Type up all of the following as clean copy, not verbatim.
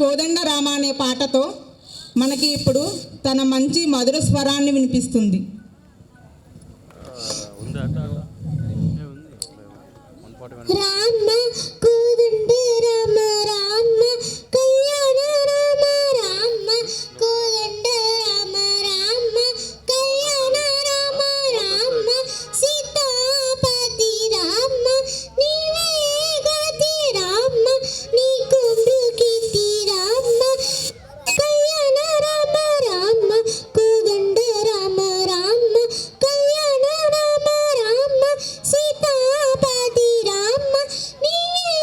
కోదండ రామ అనే పాటతో మనకి ఇప్పుడు తన మంచి మధుర స్వరాన్ని వినిపిస్తుంది. రామ కోదండ రామ రామ కళ్యాణ రామ రామ కోదండ రామ రామ కళ్యాణ రామ రామ సీతాపతి రామ నీవే గతి రామ నీకు మృగితి రామ కళ్యాణ రామ రామ కోదండ రామ రామ కళ్యాణ రామ రామ సీతాపతి రామ నీవే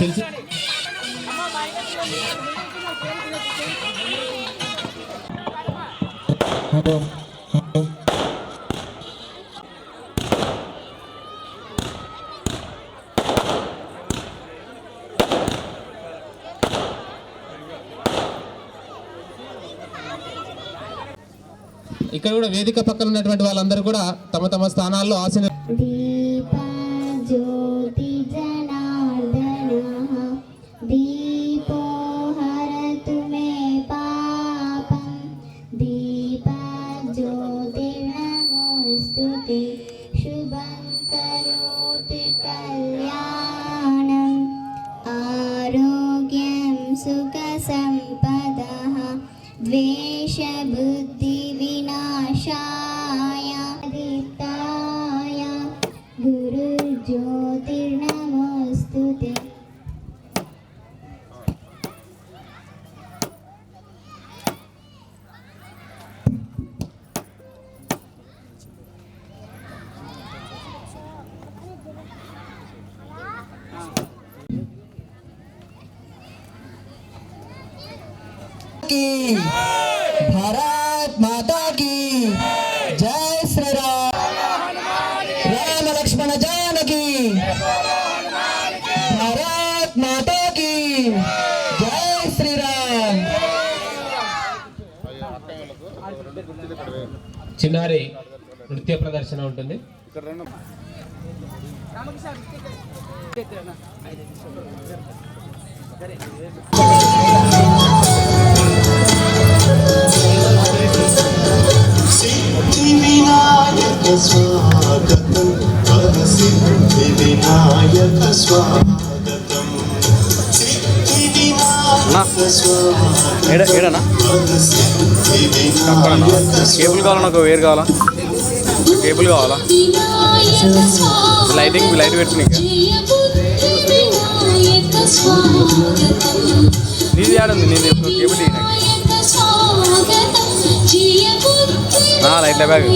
తెలిసి ఇక్కడ కూడా వేదిక పక్కన ఉన్నటువంటి వాళ్ళందరూ కూడా తమ తమ స్థానాల్లో ఆసన దీప జ్యోతి జనార్దనః దీపో హరతు మే పాపం దీప జ్యోతిర్నమోస్తుతే శుభం కరోతి కళ్యాణం ఆరోగ్యం సుఖ సంపదః ద్వేష బుద్ధి వినాశాయ దీప్తాయ గురు జ్యోతిర్నమోస్తుతే. भारत माता की जय श्री राम राम लक्ष्मण जानकी भारत माता की जय श्री राम. చిన్నారి నృత్య ప్రదర్శన ఉంటుంది. सिद्धिविनायक स्वागतं सिद्धिविनायक स्वागतं सिद्धिविनायक स्वागतं ఏడనా కేబుల్ కావాలా నాకు వేరు కావాలా కేబుల్ కావాలా లైటింగ్ లైట్ పెట్టుకుని నీది ఆడుంది నీది కేబుల్ లైట్ల బ్యాగ్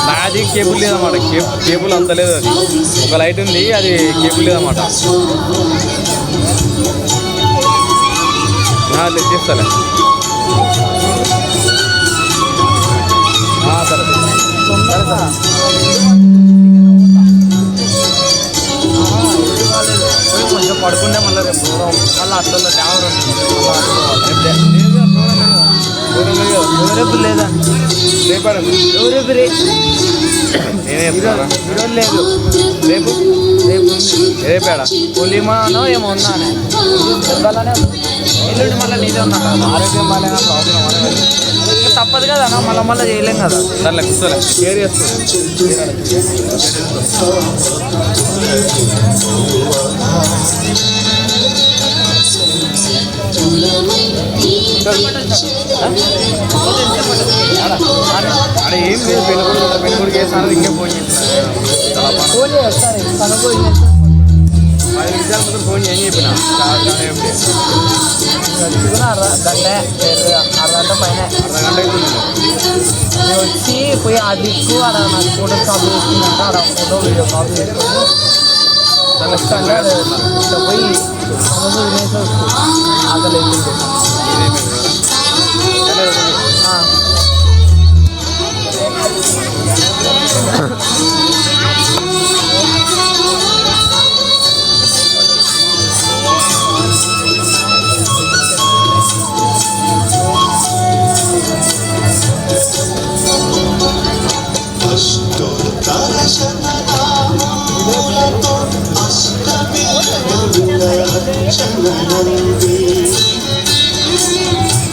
నాది కేబుల్ లేదన్నమాట కేబుల్ అంత లేదు అది ఒక లైట్ ఉంది అది కేబుల్ లేదన్నమాట తెచ్చిస్తాలే సరే సరే సార్ కొంచెం పడుకుంటే మళ్ళీ రేపు దూరం మళ్ళీ అట్లా రేపు లేదా రేపు నేనే చెప్తాను ఈరోజు లేదు రేపు రేపు రేపేడా పులిమానో ఏమో ఉందానే చెప్పాలనే ఎల్లుండి మళ్ళీ నీదే ఉన్నా కదా ఆరోగ్యం బాగాలేనా ప్రాబ్లం అనేది తప్పదు కదా మళ్ళీ చేయలేం కదా దాంట్లో కూర్చోలే షేర్ చేస్తాను అక్కడ ఏం లేదు పెళ్ళికొడుకు వేసాను ఇంకే ఫోన్ చేస్తాను 5 నిమిషాల ముందు ఫోన్ చేసి చెప్పిన అరగంట పైన అరగంట అవుతుంది వచ్చి పోయి ఆ దిక్కు అక్కడ నాకు ఫోటో కాపీ చేసుకుందంట అక్కడ ఫోటో వీడియో కాపీ చేసుకొని దాని స్టాండర్డ్ ఇట్లా పోయి వినేసి ఆకలి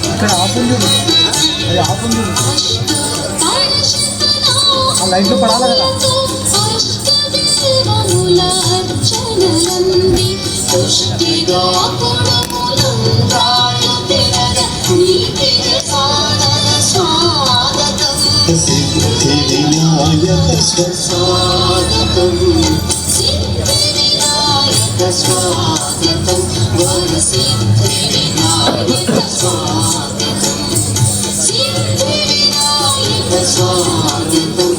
ఇక్కడ ఆఫ్ ఉంది అది ఆఫ్ ఉంది ఆ లైట్లో పడాలి కదా सिद्धिविनायक स्वागतं स्वागतं सिद्धिविनायक स्वागतं सिद्धिविनायक स्वागतं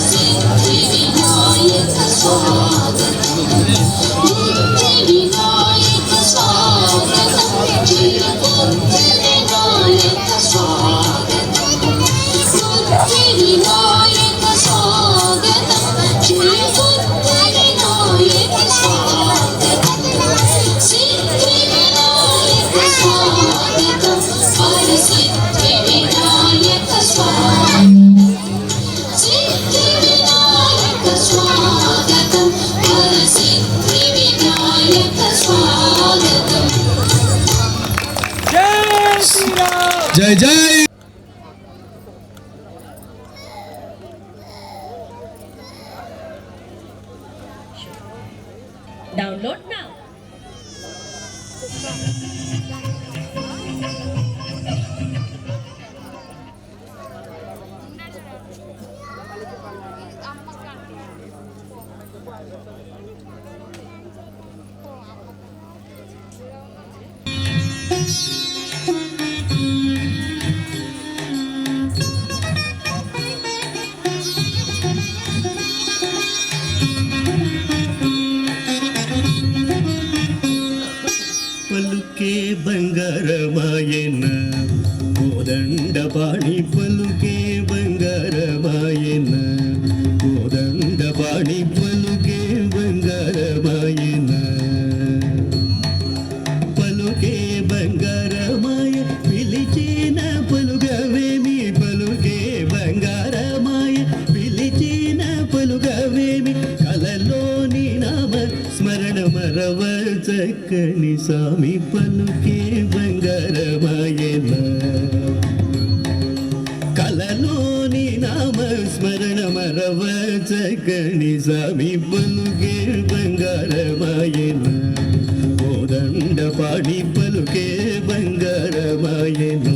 सिद्धिविनायक स्वागतं జై జై Download now. పలుకే బంగారమాయన కోదండపాణి పలుకే బంగారమాయన కోదండపాణి పలుకే బంగారమాయన పలుకే బంగారమాయ పిలిచిన పలుగవేమి పలుకే బంగారమాయ పిలిచిన పలుగవేమి కలలోని నామ స్మరణ మరవ చక్కని స్వామి పలుకే బంగారమాయన కలలోని నామ స్మరణ మరవ చక్కని స్వామి పలుకే బంగారమాయన కోదండపాణి పలుకే బంగారమాయన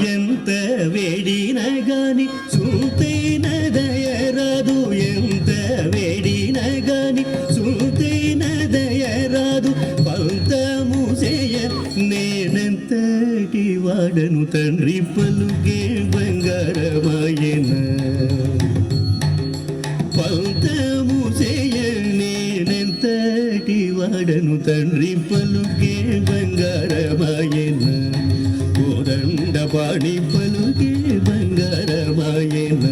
ఎంత వేడిన గాని చూతైన దయరాదు ఎంత వేడిన గాని చూతైన దయరాదు పంతము చేయ నేనెంతటి వాడను తండ్రి పలుకే బంగారమాయన పంతము చేయ నేనెంతటి వాడను తండ్రి పలుకే బంగారమాయన కోదండపాణి పలుకే బంగారమాయన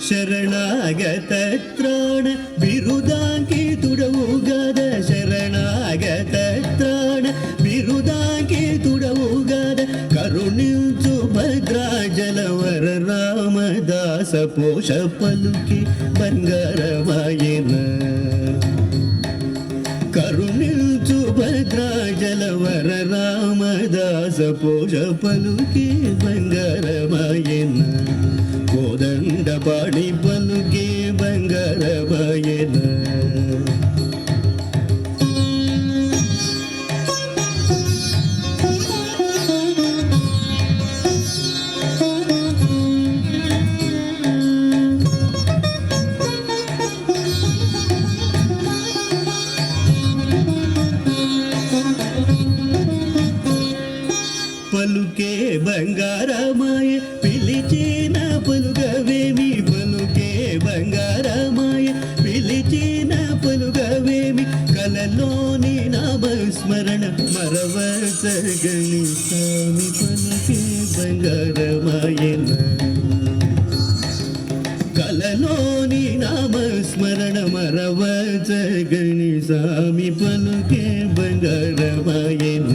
ಶರಣಾಗತ ತ್ರಾಣ ಬಿರುದಾಂಕಿತುಡವುಗಾದ ಶರಣಾಗತ ತ್ರಾಣ ಬಿರುದಾಂಕಿತುಡವುಗಾದ ಕರುಣಿಂಚು ಭದ್ರಾಜಲವರ ರಾಮದಾಸ ಪೋಷ ಪಲುಕಿ ಬಂಗಾರಮಾಯನ కరుణించు భద్రాజలవర రామదాస పోష పలుకే బంగారమాయన కోదండపాణి పలుకే బంగారమాయన పలుకే బంగారమాయ పిలిచిన పలుగవేమి పలుకే బంగారమాయ పిలిచిన పలుగవేమి కలలోని నామస్మరణ మరవసగని స్వామి పలుకే బంగారమాయన కలలోని నామస్మరణ మరవసగని స్వామి పలుకే బంగారమాయన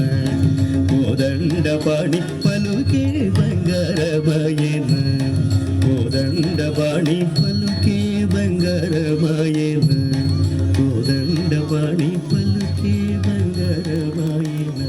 కోదండపాణి పలుకే బంగారమాయన కోదండపాణి పలుకే బంగారమాయన కోదండపాణి పలుకే బంగారమాయన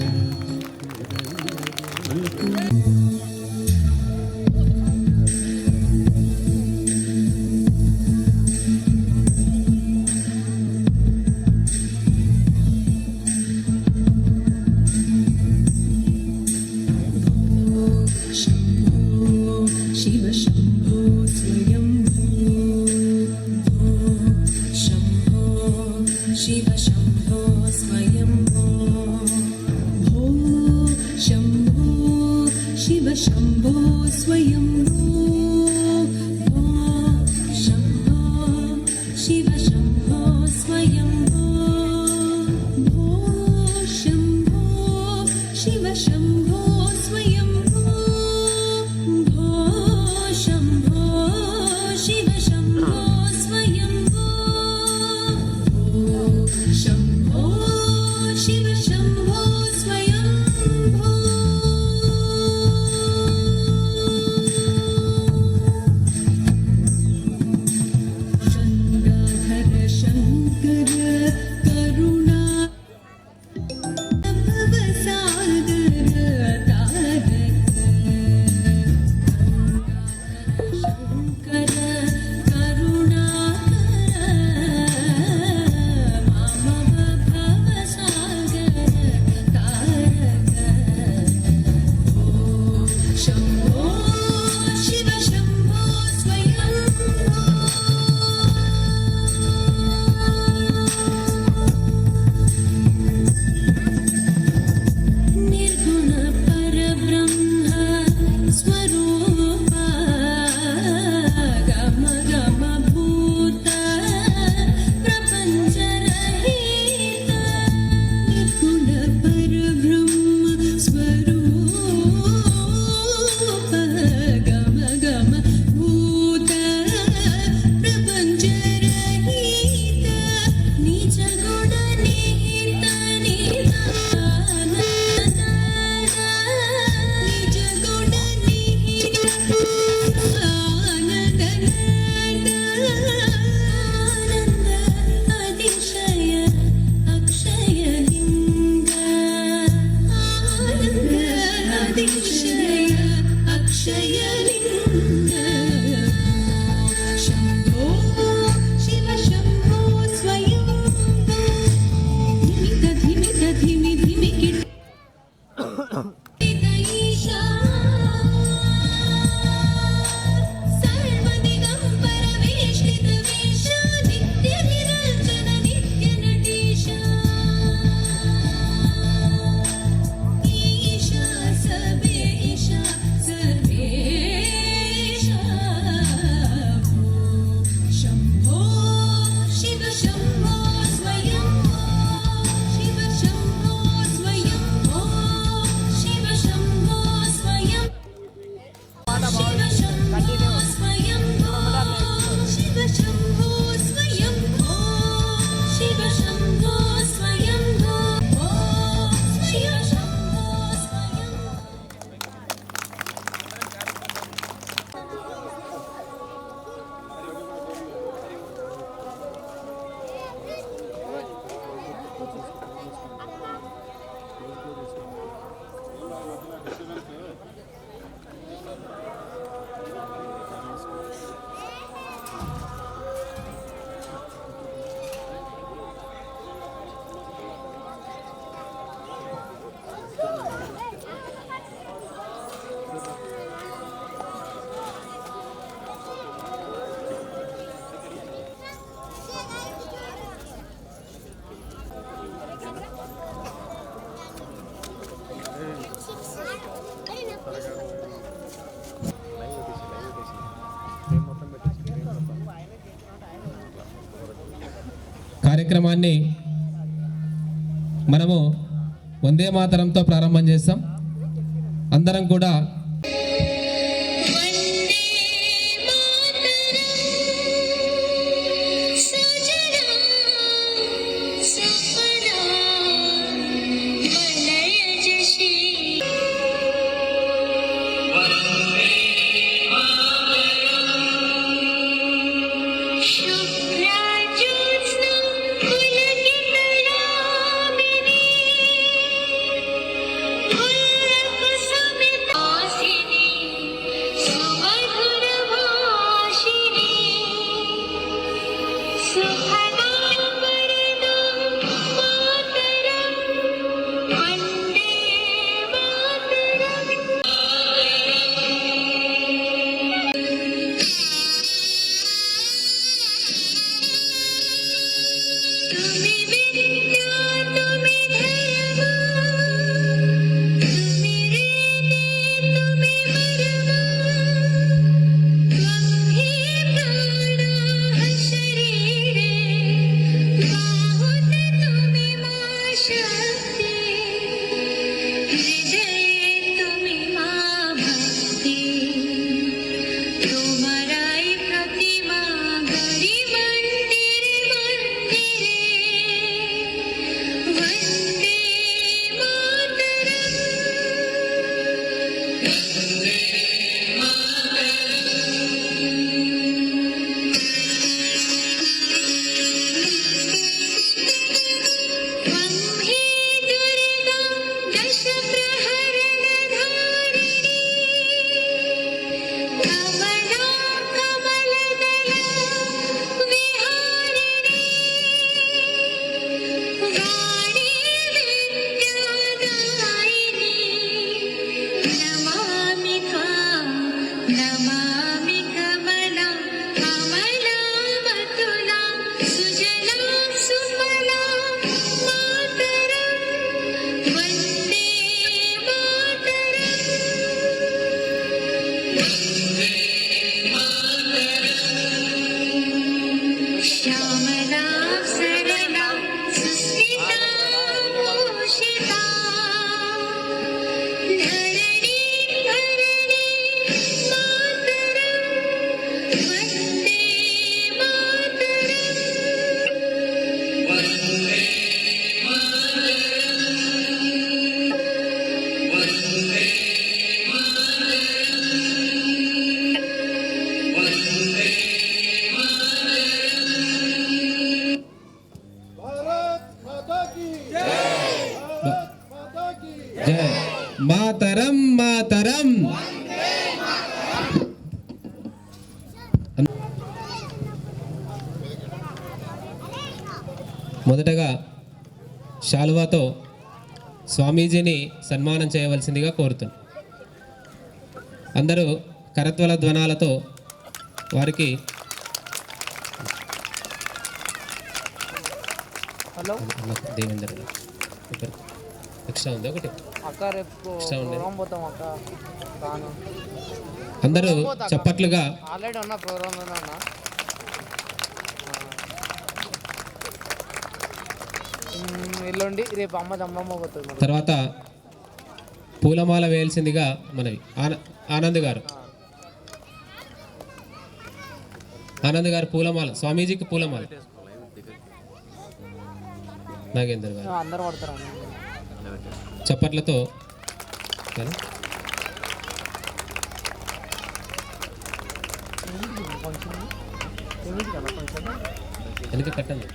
शम्भो स्वयम्भो गङ्गाधर शङ्कर करुणा भवसागर तारक शङ्कर करुणा मामव भवसागर तारक ॐ शम्भो शिव शम्भो स्वयम्भो निर्गुण परब्रह्म स्वरूपा गम गम भूत प्रपञ्चरहित निर्गुण परब्रह्म स्वरूप गम गम भूत प्रपञ्चरहित निज गुण निहित निधान निज गुण निहित आनंद आनंद अतिशय अक्षय लिंग आनंद अतिशय अक्षय लिंग शम्भो शिव शम्भो स्वयम्भो धिमित धिमित धिमि धिमि किट ईशा सर्वदिगम्बर वेष्टित वेश नित्य निरञ्जन नित्य नटीश ईशा सर्वेशा सर्वेशा शम्भो शिव शम्भो स्वयम्भो शिव शम्भो स्वयम्भो शिव शम्भो स्वयं शिव शम्भो स्वयम्भो शिव शम्भो स्वयम्भो शिव शम्भो स्वयम्भो शिव शम्भो स्वयम्भो కార్యక్రమాన్ని మనము వందే మాతరంతో ప్రారంభం చేస్తాం. అందరం కూడా शुभ्राज्योत्स्ना पुलकितयामिनी జై మాతరం మాతరం. మొదటగా శాలువాతో స్వామీజీని సన్మానం చేయవలసిందిగా కోరుతున్నాను. అందరూ కరత్వల ధ్వనాలతో వారికి హలో దేవేందర్ ఎక్స్ట్రా ఉంది ఒకటి అక్క రేపు ఎక్స్ట్రా ఉంది. ప్రోగ్రామ్ పోతాం అక్క రాను. అందరూ చప్పట్లుగా ఆల్రెడీ ఉన్న ప్రోగ్రాంలోనే ఉన్నా. ఎల్లుండి రేపు అమ్మమ్మ పోతుంది మరి. తర్వాత పూలమాల వేయాల్సిందిగా మనవి. ఆనంద్ గారు పూలమాల స్వామీజీకి పూలమాల. నాగేందర్ గారు అందరూ పడతారు చప్పట్లతో కదా. వెనుక కట్టండి.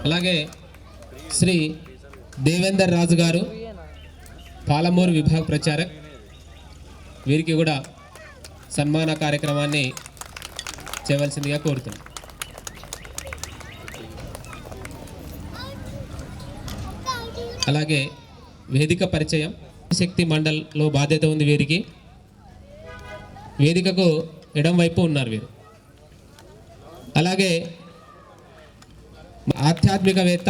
అలాగే శ్రీ దేవేందర్ రాజు గారు పాలమూరు విభాగ ప్రచారక్, వీరికి కూడా సన్మాన కార్యక్రమాన్ని చేయవలసిందిగా కోరుతున్నాను. అలాగే వేదిక పరిచయం శక్తి మండల్లో బాధ్యత ఉంది వీరికి. వేదికకు ఎడం వైపు ఉన్నారు వీరు. అలాగే ఆధ్యాత్మికవేత్త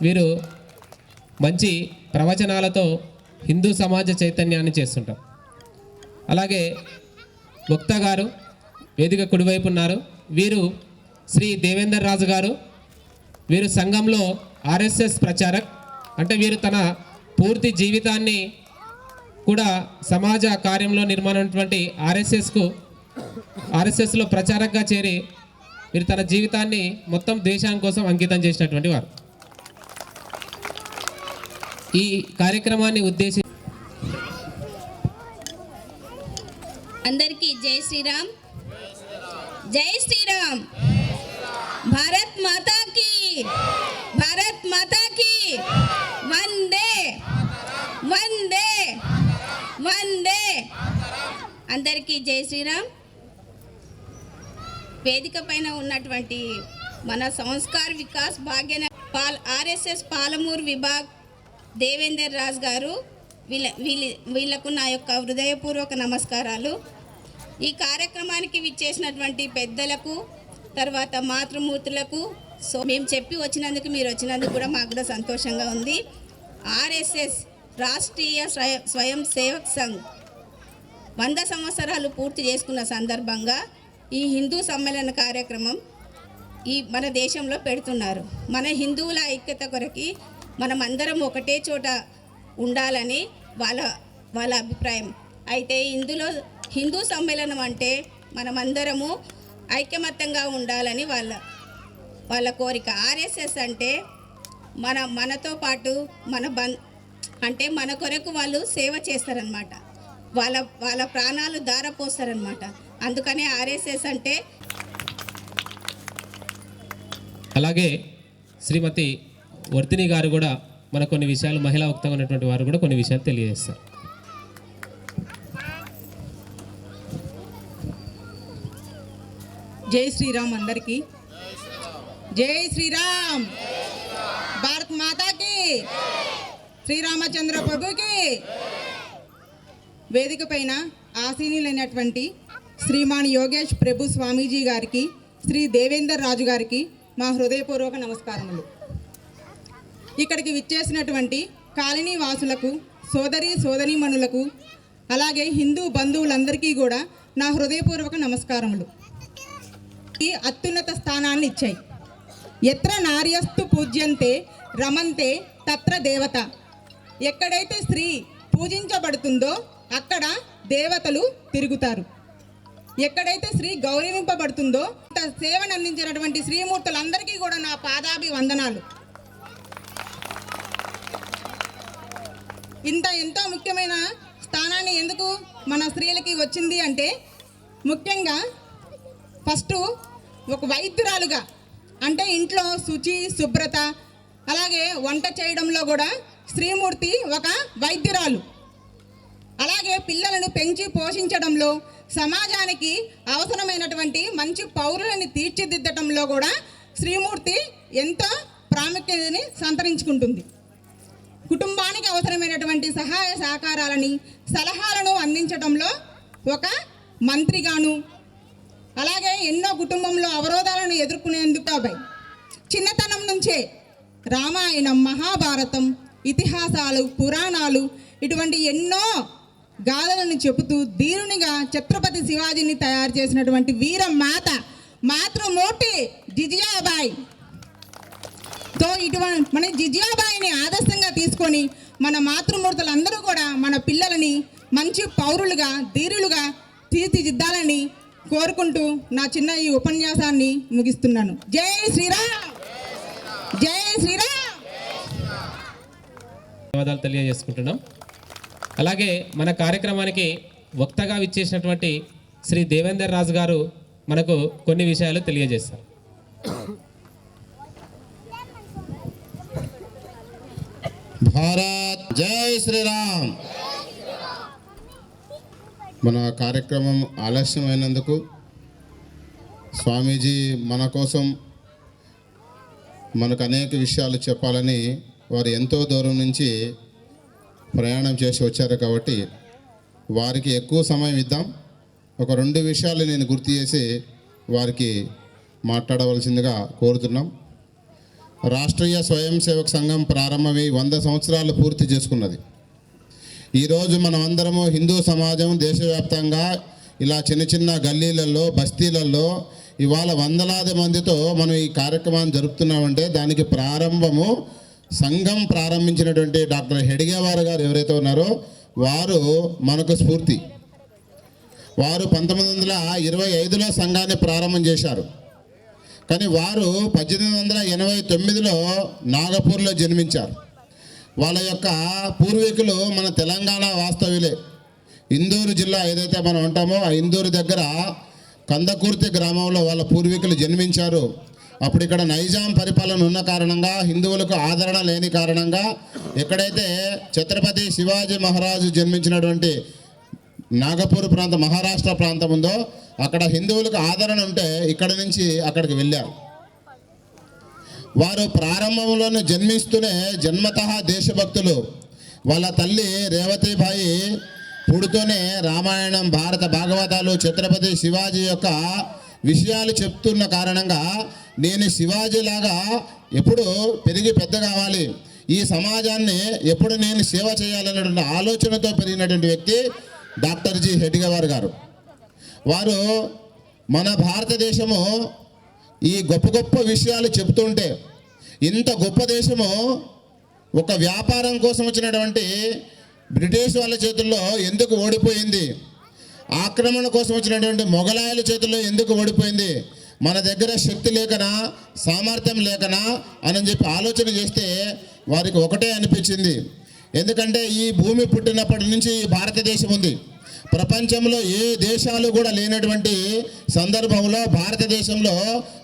వీరు మంచి ప్రవచనాలతో హిందూ సమాజ చైతన్యాన్ని చేస్తుంటారు. అలాగే వక్త గారు వేదిక కుడివైపు ఉన్నారు. వీరు శ్రీ దేవేందర్ రాజు గారు. వీరు సంఘంలో ఆర్ఎస్ఎస్ ప్రచారక్, అంటే వీరు తన పూర్తి జీవితాన్ని కూడా సమాజ కార్యంలో నిర్మాణమైనటువంటి ఆర్ఎస్ఎస్లో ప్రచారకగా చేరి వీరు తన జీవితాన్ని మొత్తం దేశం కోసం అంకితం చేసినటువంటి వారు. ఈ కార్యక్రమాన్ని ఉద్దేశించి అందరికీ జై శ్రీరామ్. జై శ్రీరామ్. భారత్ మాతా కీ, భారత్ మాతా కీ. వందే వందే వందే. అందరికీ జై శ్రీరామ్. వేదిక పైన ఉన్నటువంటి మన సంస్కార్ వికాస్ భాగ్యన ఆర్ఎస్ఎస్ పాలమూరు విభాగ్ దేవేందర్ రాజ్ గారు, వీళ్ళకు నా యొక్క హృదయపూర్వక నమస్కారాలు. ఈ కార్యక్రమానికి విచ్చేసినటువంటి పెద్దలకు, తర్వాత మాతృమూర్తులకు మేము చెప్పి వచ్చినందుకు, మీరు వచ్చినందుకు కూడా మాకు కూడా సంతోషంగా ఉంది. ఆర్ఎస్ఎస్ రాష్ట్రీయ స్వయం సేవక్ సంఘ్ 100 సంవత్సరాలు పూర్తి చేసుకున్న సందర్భంగా ఈ హిందూ సమ్మేళన కార్యక్రమం మన దేశంలో పెడుతున్నారు. మన హిందువుల ఐక్యత కొరకి మనమందరం ఒకటే చోట ఉండాలని వాళ్ళ అభిప్రాయం. అయితే ఇందులో హిందూ సమ్మేళనం అంటే మనమందరము ఐకమత్యంగా ఉండాలని వాళ్ళ కోరిక. ఆర్ఎస్ఎస్ అంటే మనతో పాటు అంటే మన కొరకు వాళ్ళు సేవ చేస్తారనమాట. వాళ్ళ ప్రాణాలు ధారపోస్తారనమాట. అందుకనే ఆర్ఎస్ఎస్ అంటే. అలాగే శ్రీమతి వర్ధిని గారు కూడా మన కొన్ని విషయాలు, మహిళా వక్తగా ఉన్నటువంటి వారు కూడా కొన్ని విషయాలు తెలియజేస్తారు. జై శ్రీరామ్. అందరికీ జై శ్రీరామ్. భారత్ మాతాకి, శ్రీరామచంద్ర ప్రభుకి. వేదిక పైన ఆసీనులైనటువంటి శ్రీమాన్ యోగేష్ ప్రభు స్వామీజీ గారికి, శ్రీ దేవేందర్ రాజు గారికి మా హృదయపూర్వక నమస్కారములు. ఇక్కడికి విచ్చేసినటువంటి కాలనీ వాసులకు, సోదరీమణులకు, అలాగే హిందూ బంధువులందరికీ కూడా నా హృదయపూర్వక నమస్కారములు. ఈ అత్యున్నత స్థానాన్ని ఇచ్చాయి. ఎత్ర నార్యస్తు పూజ్యంతే రమంతే తత్ర దేవత. ఎక్కడైతే స్త్రీ పూజించబడుతుందో అక్కడ దేవతలు తిరుగుతారు. ఎక్కడైతే స్త్రీ గౌరవింపబడుతుందో సేవను అందించినటువంటి శ్రీమూర్తులందరికీ కూడా నా పాదాభివందనాలు. ఎంతో ముఖ్యమైన స్థానాన్ని ఎందుకు మన స్త్రీలకి వచ్చింది అంటే, ముఖ్యంగా ఫస్ట్ ఒక వైద్యురాలుగా, అంటే ఇంట్లో శుచి శుభ్రత, అలాగే వంట చేయడంలో కూడా శ్రీమూర్తి ఒక వైద్యురాలు. అలాగే పిల్లలను పెంచి పోషించడంలో, సమాజానికి అవసరమైనటువంటి మంచి పౌరులని తీర్చిదిద్దటంలో కూడా శ్రీమూర్తి ఎంతో ప్రాముఖ్యతని సంతరించుకుంటుంది. కుటుంబానికి అవసరమైనటువంటి సహాయ సహకారాలని, సలహాలను అందించడంలో ఒక మంత్రిగాను, అలాగే ఎన్నో కుటుంబంలో అవరోధాలను ఎదుర్కొనేందుకు చిన్నతనం నుంచే రామాయణం, మహాభారతం, ఇతిహాసాలు, పురాణాలు ఇటువంటి ఎన్నో గాథలను చెబుతూ ధీరునిగా ఛత్రపతి శివాజీని తయారు చేసినటువంటి వీర మాతృమూర్తి జిజియాబాయి. ఇటువంటి మన జిజియాబాయిని ఆదర్శంగా తీసుకొని మన మాతృమూర్తులందరూ కూడా మన పిల్లలని మంచి పౌరులుగా, ధీరులుగా తీర్చిదిద్దాలని కోరుకుంటూ నా చిన్న ఈ ఉపన్యాసాన్ని ముగిస్తున్నాను. జై శ్రీరామ్, జై శ్రీరామ్. ధన్యవాదాలు తెలియజేసుకుంటున్నాం. అలాగే మన కార్యక్రమానికి వక్తగా విచ్చేసినటువంటి శ్రీ దేవేందర్ రాజు గారు మనకు కొన్ని విషయాలు తెలియజేస్తారు. భారత్ జై శ్రీరామ్. మన కార్యక్రమం ఆలస్యమైనందుకు స్వామీజీ మన కోసం మనకు అనేక విషయాలు చెప్పాలని వారు ఎంతో దూరం నుంచి ప్రయాణం చేసి వచ్చారు కాబట్టి వారికి ఎక్కువ సమయం ఇద్దాం. ఒక 2 విషయాలు నేను గుర్తు చేసి వారికి మాట్లాడవలసిందిగా కోరుతున్నాం. రాష్ట్రీయ స్వయం సేవక సంఘం ప్రారంభమై 100 సంవత్సరాలు పూర్తి చేసుకున్నది. ఈరోజు మనం అందరము హిందూ సమాజం దేశవ్యాప్తంగా ఇలా చిన్న చిన్న గల్లీలలో, బస్తీలలో ఇవాళ వందలాది మందితో మనం ఈ కార్యక్రమాన్ని జరుపుతున్నామంటే దానికి ప్రారంభము సంఘం ప్రారంభించినటువంటి డాక్టర్ హెడిగేవార్ గారు ఎవరైతే ఉన్నారో వారు మనకు స్ఫూర్తి. వారు 1925లో సంఘాన్ని ప్రారంభం చేశారు. కానీ వారు 1889లో నాగపూర్లో జన్మించారు. వాళ్ళ యొక్క పూర్వీకులు మన తెలంగాణ వాస్తవ్యులే. ఇందూరు జిల్లా ఏదైతే మనం ఉంటామో ఆ ఇందూరు దగ్గర కందకుర్తి గ్రామంలో వాళ్ళ పూర్వీకులు జన్మించారు. అప్పుడు ఇక్కడ నైజాం పరిపాలన ఉన్న కారణంగా, హిందువులకు ఆదరణ లేని కారణంగా ఎక్కడైతే ఛత్రపతి శివాజీ మహారాజు జన్మించినటువంటి నాగపూర్ ప్రాంతం, మహారాష్ట్ర ప్రాంతం ఉందో అక్కడ హిందువులకు ఆదరణ ఉంటే ఇక్కడి నుంచి అక్కడికి వెళ్ళారు. వారు ప్రారంభంలోనే జన్మిస్తూనే జన్మతః దేశభక్తులు. వాళ్ళ తల్లి రేవతీబాయి పుడుతూనే రామాయణం, భారత భాగవతాలు, ఛత్రపతి శివాజీ యొక్క విషయాలు చెప్తున్న కారణంగా నేను శివాజీలాగా ఎప్పుడు పెరిగి పెద్ద కావాలి, ఈ సమాజాన్ని ఎప్పుడు నేను సేవ చేయాలన్నటువంటి ఆలోచనతో పెరిగినటువంటి వ్యక్తి డాక్టర్ జి హెడ్గేవార్ గారు. వారు మన భారతదేశము ఈ గొప్ప గొప్ప విషయాలు చెబుతుంటే, ఇంత గొప్ప దేశము ఒక వ్యాపారం కోసం వచ్చినటువంటి బ్రిటిష్ వాళ్ళ చేతుల్లో ఎందుకు ఓడిపోయింది, ఆక్రమణ కోసం వచ్చినటువంటి మొఘలాయుల చేతుల్లో ఎందుకు ఓడిపోయింది, మన దగ్గర శక్తి లేకనా, సామర్థ్యం లేకనా అని చెప్పి ఆలోచన చేస్తే వారికి ఒకటే అనిపించింది. ఎందుకంటే ఈ భూమి పుట్టినప్పటి నుంచి ఈ భారతదేశం ఉంది. ప్రపంచంలో ఏ దేశాలు కూడా లేనటువంటి సందర్భంలో భారతదేశంలో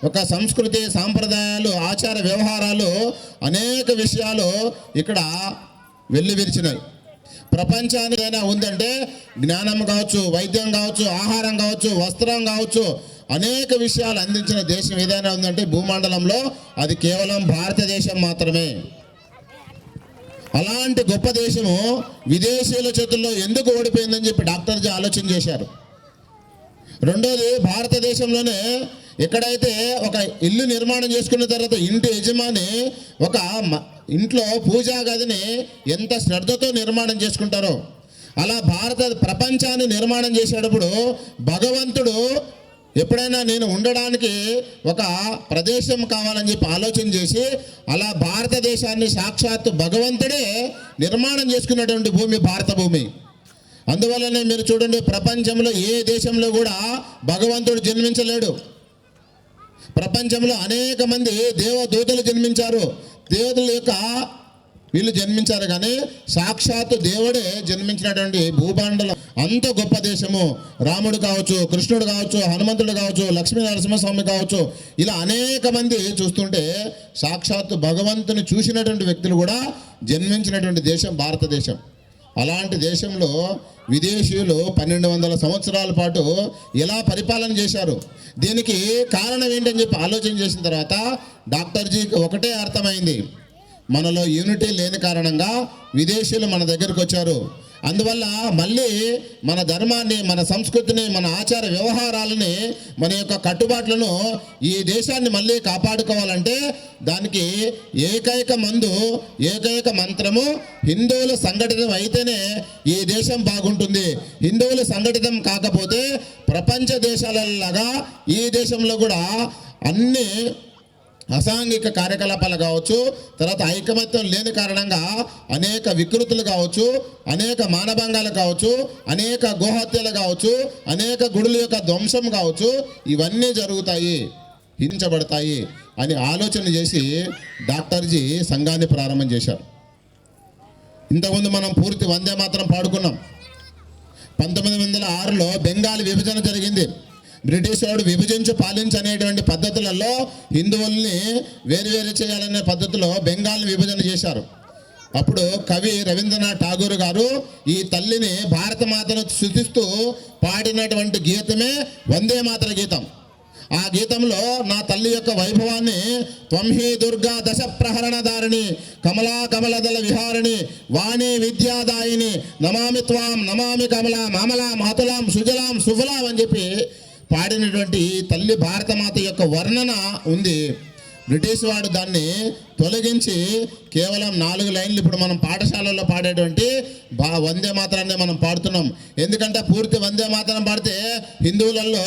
ఒక సంస్కృతి, సాంప్రదాయాలు, ఆచార వ్యవహారాలు, అనేక విషయాలు ఇక్కడ వెల్లివిరిచినాయి. ప్రపంచానికి ఏదైనా ఉందంటే జ్ఞానం కావచ్చు, వైద్యం కావచ్చు, ఆహారం కావచ్చు, వస్త్రం కావచ్చు, అనేక విషయాలు అందించిన దేశం ఏదైనా ఉందంటే భూమండలంలో అది కేవలం భారతదేశం మాత్రమే. అలాంటి గొప్ప దేశము విదేశీయుల చేతుల్లో ఎందుకు ఓడిపోయిందని చెప్పి డాక్టర్ జీ ఆలోచన చేశారు. రెండోది, భారతదేశంలోనే ఎక్కడైతే ఒక ఇల్లు నిర్మాణం చేసుకున్న తర్వాత ఇంటి యజమాని ఒక ఇంట్లో పూజా గదిని ఎంత శ్రద్ధతో నిర్మాణం చేసుకుంటారో అలా ప్రపంచాన్ని నిర్మాణం చేసేటప్పుడు భగవంతుడు ఎప్పుడైనా నేను ఉండడానికి ఒక ప్రదేశం కావాలని చెప్పి ఆలోచన చేసి అలా భారతదేశాన్ని సాక్షాత్తు భగవంతుడే నిర్మాణం చేసుకున్నటువంటి భూమి భారత భూమి. అందువల్లనే మీరు చూడండి, ప్రపంచంలో ఏ దేశంలో కూడా భగవంతుడు జన్మించలేడు. ప్రపంచంలో అనేక మంది దేవదూతలు జన్మించారు, దేవతల యొక్క వీళ్ళు జన్మించారు, కానీ సాక్షాత్తు దేవుడే జన్మించినటువంటి భూభాండలం అంత గొప్ప దేశము. రాముడు కావచ్చు, కృష్ణుడు కావచ్చు, హనుమంతుడు కావచ్చు, లక్ష్మీ నరసింహస్వామి కావచ్చు, ఇలా అనేక మంది చూస్తుంటే సాక్షాత్తు భగవంతుని చూసినటువంటి వ్యక్తులు కూడా జన్మించినటువంటి దేశం భారతదేశం. అలాంటి దేశంలో విదేశీయులు 1200 సంవత్సరాల పాటు ఎలా పరిపాలన చేశారు, దీనికి కారణం ఏంటని చెప్పి ఆలోచన చేసిన తర్వాత డాక్టర్ జీకి ఒకటే అర్థమైంది, మనలో యూనిటీ లేని కారణంగా విదేశీయులు మన దగ్గరికి వచ్చారు. అందువల్ల మళ్ళీ మన ధర్మాన్ని, మన సంస్కృతిని, మన ఆచార వ్యవహారాలని, మన యొక్క కట్టుబాట్లను, ఈ దేశాన్ని మళ్ళీ కాపాడుకోవాలంటే దానికి ఏకైక మందు, ఏకైక మంత్రము హిందువులు సంఘటితం అయితేనే ఈ దేశం బాగుంటుంది. హిందువులు సంఘటితం కాకపోతే ప్రపంచ దేశాలలాగా ఈ దేశంలో కూడా అన్ని అసాంఘిక కార్యకలాపాలు కావచ్చు, తర్వాత ఐకమత్యం లేని కారణంగా అనేక వికృతులు కావచ్చు, అనేక మానభంగాలు కావచ్చు, అనేక గోహత్యలు కావచ్చు, అనేక గుడుల యొక్క ధ్వంసం కావచ్చు, ఇవన్నీ జరుగుతాయి, హింసించబడతాయి అని ఆలోచన చేసి డాక్టర్జీ సంఘాన్ని ప్రారంభం చేశారు. ఇంతకుముందు మనం పూర్తి వందే మాత్రం పాడుకున్నాం. 1906లో బెంగాల్ విభజన జరిగింది. బ్రిటిష్ వాడు విభజించి పాలించనేటువంటి పద్ధతులలో హిందువుల్ని వేరు చేయాలనే పద్ధతిలో బెంగాల్ని విభజన చేశారు. అప్పుడు కవి రవీంద్రనాథ్ ఠాగూర్ గారు ఈ తల్లిని భారతమాతను స్తుతిస్తూ పాడినటువంటి గీతమే వందే మాతర గీతం. ఆ గీతంలో నా తల్లి యొక్క వైభవాన్ని త్వంహి దుర్గా దశ ప్రహరణధారిణి కమలా కమలదల విహారిణి వాణి విద్యాదాయిని నమామి త్వాం నమామి కమలా మామలా మాతులాం సుజలాం సుఫలాం అని చెప్పి పాడినటువంటి తల్లి భారతమాత యొక్క వర్ణన ఉంది. బ్రిటిష్ వాడు దాన్ని తొలగించి కేవలం 4 లైన్లు ఇప్పుడు మనం పాఠశాలలో పాడేటువంటి వందే మాతరాన్ని మనం పాడుతున్నాం. ఎందుకంటే పూర్తి వందే మాతరం పాడితే హిందువులలో